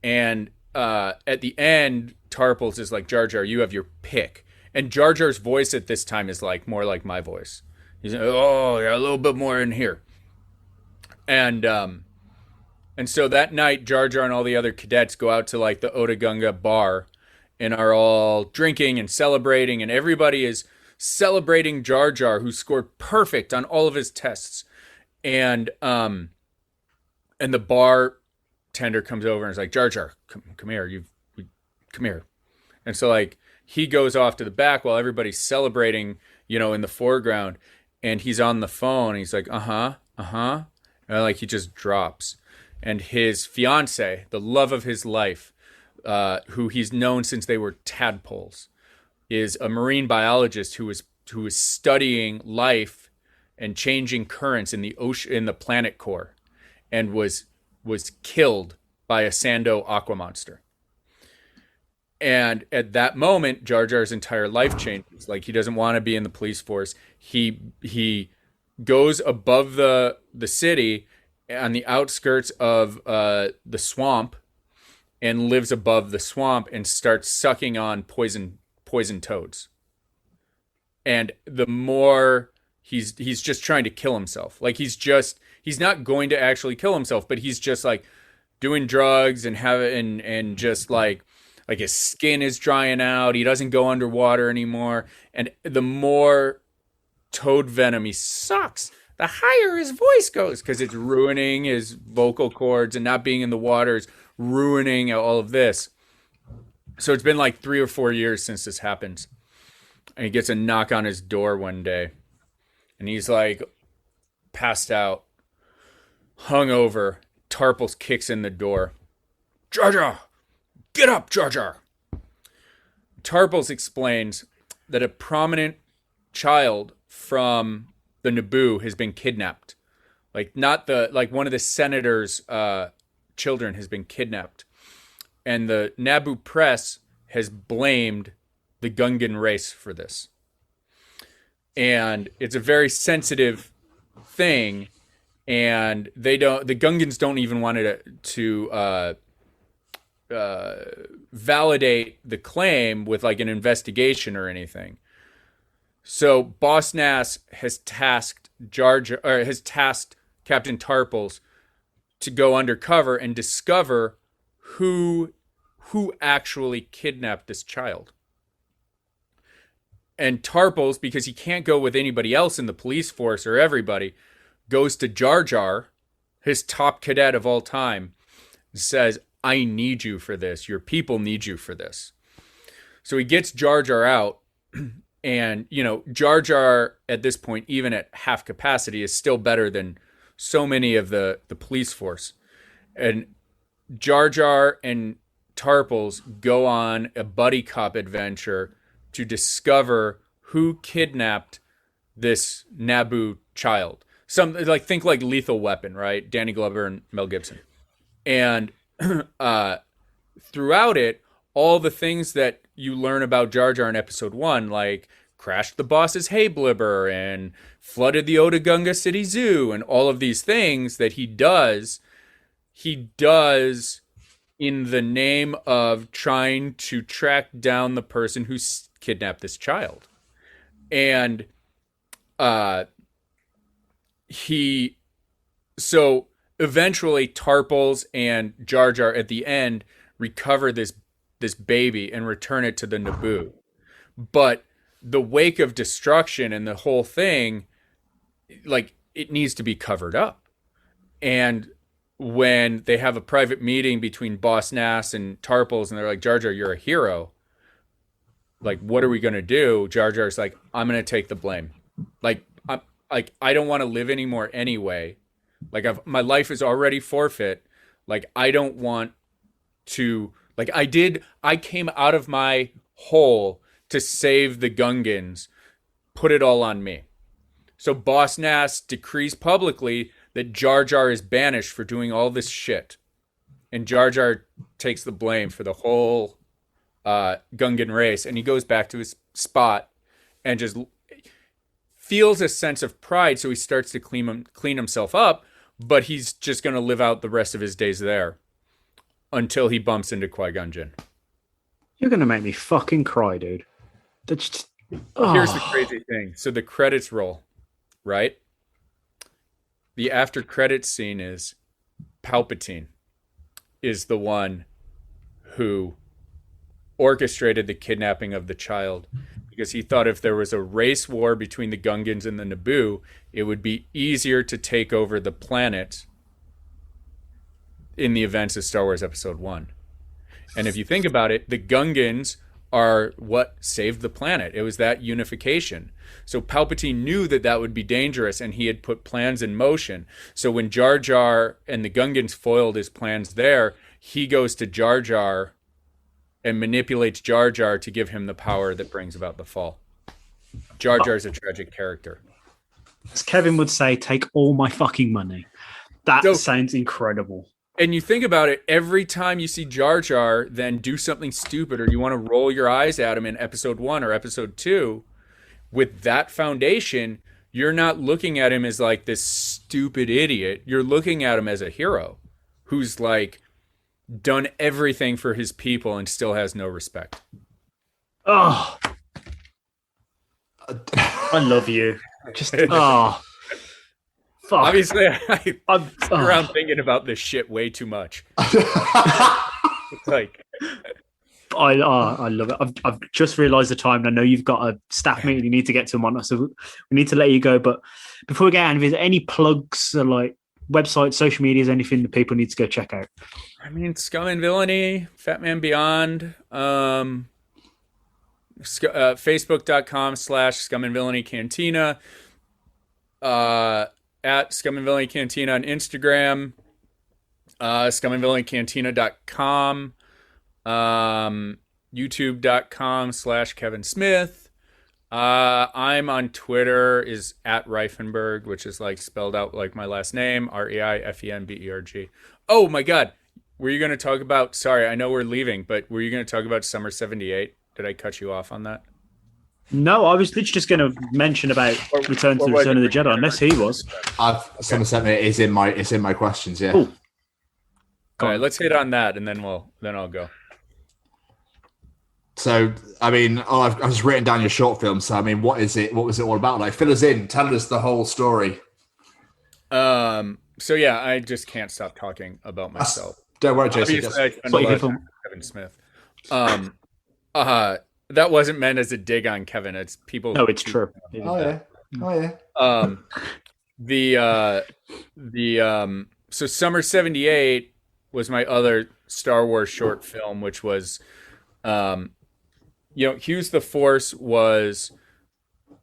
And at the end, Tarples is like, Jar Jar, you have your pick. And Jar Jar's voice at this time is like more like my voice. He's like, oh, yeah, a little bit more in here. And so that night, Jar Jar and all the other cadets go out to like the Otogunga bar and are all drinking and celebrating. And everybody is celebrating Jar Jar, who scored perfect on all of his tests. And the bartender comes over and is like, Jar Jar, come here. Come here. And so like, he goes off to the back while everybody's celebrating, in the foreground, and he's on the phone. He's like, and like he just drops. And his fiance, the love of his life, who he's known since they were tadpoles, is a marine biologist who is studying life and changing currents in the ocean, in the planet core, and was killed by a Sando aqua monster. And at that moment, Jar Jar's entire life changes. Like, he doesn't want to be in the police force. He goes above the city on the outskirts of the swamp and lives above the swamp and starts sucking on poison toads. And the more he's just trying to kill himself. Like, he's not going to actually kill himself, but he's just like doing drugs and just like his skin is drying out. He doesn't go underwater anymore. And the more toad venom he sucks, the higher his voice goes, because it's ruining his vocal cords, and not being in the water is ruining all of this. So it's been like 3 or 4 years since this happens. And he gets a knock on his door one day. And he's like passed out, hungover. Tarples kicks in the door. Jar Jar! Get up, Jar Jar! Tarples explains that a prominent child from the Naboo has been kidnapped. One of the senator's children has been kidnapped. And the Naboo press has blamed the Gungan race for this. And it's a very sensitive thing, and the Gungans don't even want to validate the claim with like an investigation or anything. So Boss Nass has tasked Captain Tarples to go undercover and discover who actually kidnapped this child. And Tarples, because he can't go with anybody else in the police force or everybody, goes to Jar Jar, his top cadet of all time, and says, I need you for this. Your people need you for this. So he gets Jar Jar out, and, you know, Jar Jar at this point, even at half capacity, is still better than so many of the police force. And Jar Jar and Tarples go on a buddy cop adventure to discover who kidnapped this Naboo child. Think like Lethal Weapon, right? Danny Glover and Mel Gibson. And throughout it, all the things that you learn about Jar Jar in episode 1, like crashed the boss's hay blibber and flooded the Otogunga City Zoo, and all of these things that he does in the name of trying to track down the person who kidnapped this child. And so eventually Tarples and Jar Jar at the end recover this baby and return it to the Naboo. But the wake of destruction and the whole thing, like, it needs to be covered up. And when they have a private meeting between Boss Nass and Tarples, and they're like, Jar Jar, you're a hero. Like, what are we going to do? Jar Jar's like, I'm going to take the blame. I don't want to live anymore anyway. Like, my life is already forfeit. Like, I don't want to, like, I came out of my hole to save the Gungans. Put it all on me. So Boss Nass decrees publicly that Jar Jar is banished for doing all this shit. And Jar Jar takes the blame for the whole Gungan race. And he goes back to his spot and just feels a sense of pride. So he starts to clean himself up, but he's just going to live out the rest of his days there until he bumps into Qui-Gon Jinn. You're going to make me fucking cry, dude. That's just... Here's the crazy thing. So the credits roll, right? The after credits scene is Palpatine is the one who orchestrated the kidnapping of the child, because he thought if there was a race war between the Gungans and the Naboo, it would be easier to take over the planet in the events of Star Wars Episode 1. And if you think about it, the Gungans are what saved the planet. It was that unification. So Palpatine knew that would be dangerous, and he had put plans in motion. So when Jar Jar and the Gungans foiled his plans there, he goes to Jar Jar and manipulates Jar Jar to give him the power that brings about the fall. Jar Jar's a tragic character. As Kevin would say, take all my fucking money. That sounds incredible. And you think about it, every time you see Jar Jar then do something stupid, or you want to roll your eyes at him in episode 1 or episode 2, with that foundation, you're not looking at him as like this stupid idiot. You're looking at him as a hero who's like done everything for his people and still has no respect. Oh, I love you. Just fuck. Obviously, I'm around thinking about this shit way too much. It's like, I love it. I've just realised the time, and I know you've got a staff meeting you need to get to, Mona, so we need to let you go. But before we get on, is there any plugs, like websites, social medias, anything that people need to go check out? I mean, Scum and Villainy, Fatman Beyond, Facebook.com/Scum and Villainy Cantina, at Scum and Villainy Cantina on Instagram, scumandvillainy.cantina.com, youtube.com/Kevin Smith. I'm on Twitter is at Reifenberg, which is like spelled out like my last name, Reifenberg. Oh my God. were you going to talk about? Sorry, I know we're leaving, but were you going to talk about Summer '78? Did I cut you off on that? No, I was literally just going to mention about Return of the Jedi, unless he was. Summer '78 is in my questions. Yeah. Ooh. All right, let's hit on that, and then I'll go. So, I mean, I've just written down your short film. So, I mean, what is it? What was it all about? Like, fill us in. Tell us the whole story. So yeah, I just can't stop talking about myself. Don't worry, Jason. Obviously, I spent a lot of time with Kevin Smith. That wasn't meant as a dig on Kevin. It's people. No, it's true. Oh yeah. So Summer '78 was my other Star Wars short film, which was, Hughes the Force was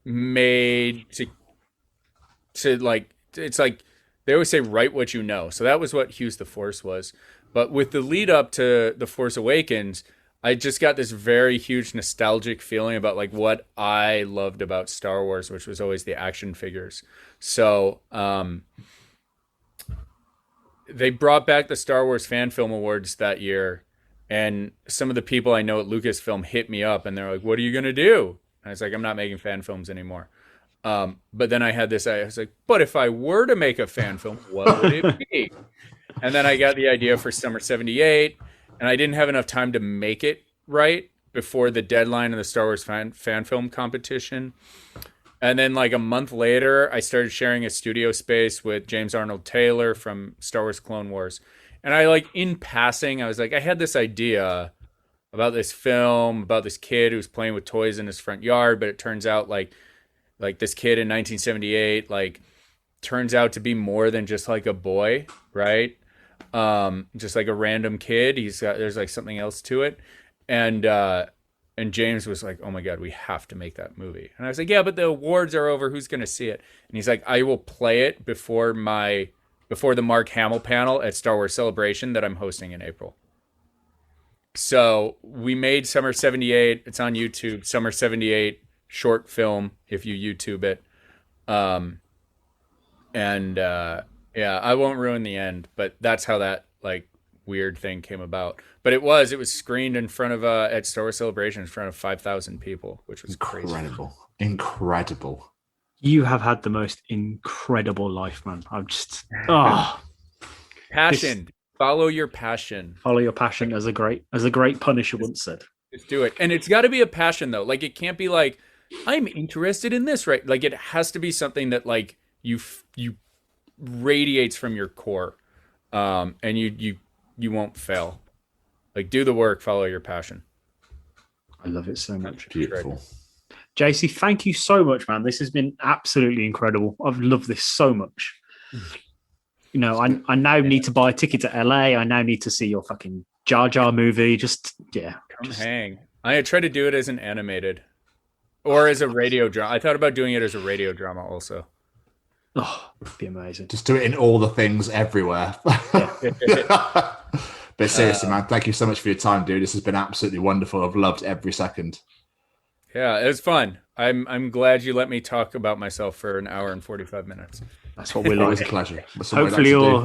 made to like, it's like, they always say, write what you know. So that was what Hughes the Force was. But with the lead up to The Force Awakens, I just got this very huge nostalgic feeling about like what I loved about Star Wars, which was always the action figures. So they brought back the Star Wars Fan Film Awards that year. And some of the people I know at Lucasfilm hit me up and they're like, what are you going to do? And I was like, I'm not making fan films anymore. But then I had this, I was like, but if I were to make a fan film, what would it be? And then I got the idea for Summer '78, and I didn't have enough time to make it right before the deadline of the Star Wars fan film competition. And then like a month later, I started sharing a studio space with James Arnold Taylor from Star Wars Clone Wars. And I like, in passing, I was like, I had this idea about this film, about this kid who's playing with toys in his front yard, but it turns out like this kid in 1978, like, turns out to be more than just like a boy, right? Just like a random kid. There's like something else to it. And James was like, oh my God, we have to make that movie. And I was like, yeah, but the awards are over. Who's going to see it? And he's like, I will play it before the Mark Hamill panel at Star Wars Celebration that I'm hosting in April. So we made Summer '78. It's on YouTube. Summer '78 short film, if you YouTube it. I won't ruin the end, but that's how that like weird thing came about. But it was screened in front of at Star Wars Celebration in front of 5,000 people, which was incredible. You have had the most incredible life, man. I'm just passion. Follow your passion. Follow your passion, as a great Punisher once said. Just do it, and it's got to be a passion though. Like it can't be like, I'm interested in this, right? Like it has to be something that like you radiates from your core, and you won't fail. Like do the work, follow your passion. I love it so much. Beautiful. JC, thank you so much, man. This has been absolutely incredible. I've loved this so much. You know, I now need to buy a ticket to LA. I now need to see your fucking Jar Jar movie. Hang. I tried to do it as an animated. Or as a radio drama. I thought about doing it as a radio drama also. Oh, it'd be amazing. Just do it in all the things everywhere. But seriously, man, thank you so much for your time, dude. This has been absolutely wonderful. I've loved every second. Yeah, it was fun. I'm glad you let me talk about myself for an hour and 45 minutes. That's what we'll always. It's a pleasure. Hopefully your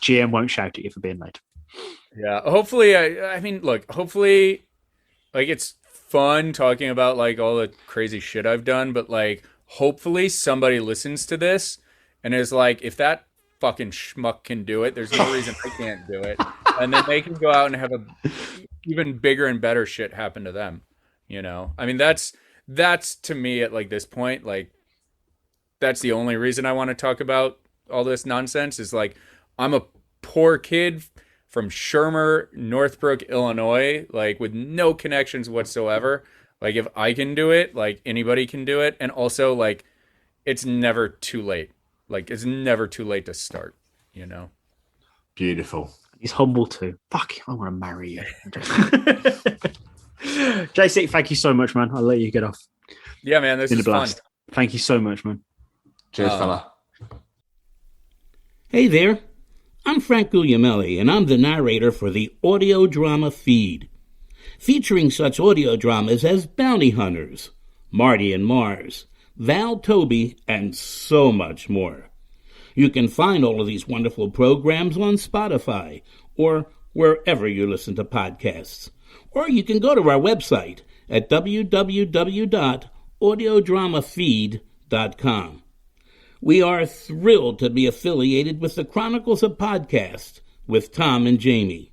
GM won't shout at you for being late. Yeah, hopefully, hopefully, like, it's fun talking about, like, all the crazy shit I've done, but, like, hopefully somebody listens to this and is like, if that fucking schmuck can do it, there's no reason I can't do it. And then they can go out and have a even bigger and better shit happen to them, you know? I mean, that's to me at, like, this point, like, that's the only reason I want to talk about all this nonsense is, like, I'm a poor kid from Shermer, Northbrook, Illinois, like, with no connections whatsoever. Like, if I can do it, like, anybody can do it. And also, like, it's never too late. Like, it's never too late to start, you know? Beautiful. He's humble too. Fuck, I want to marry you. JC, thank you so much, man. I'll let you get off. Yeah, man, this is fun. Thank you so much, man. Cheers, fella. Hey there. I'm Frank Guglielmelli, and I'm the narrator for the audio drama feed, featuring such audio dramas as Bounty Hunters, Marty and Mars, Val Toby, and so much more. You can find all of these wonderful programs on Spotify or wherever you listen to podcasts. Or you can go to our website at www.audiodramafeed.com. We are thrilled to be affiliated with the Chronicles of Podcast with Tom and Jamie.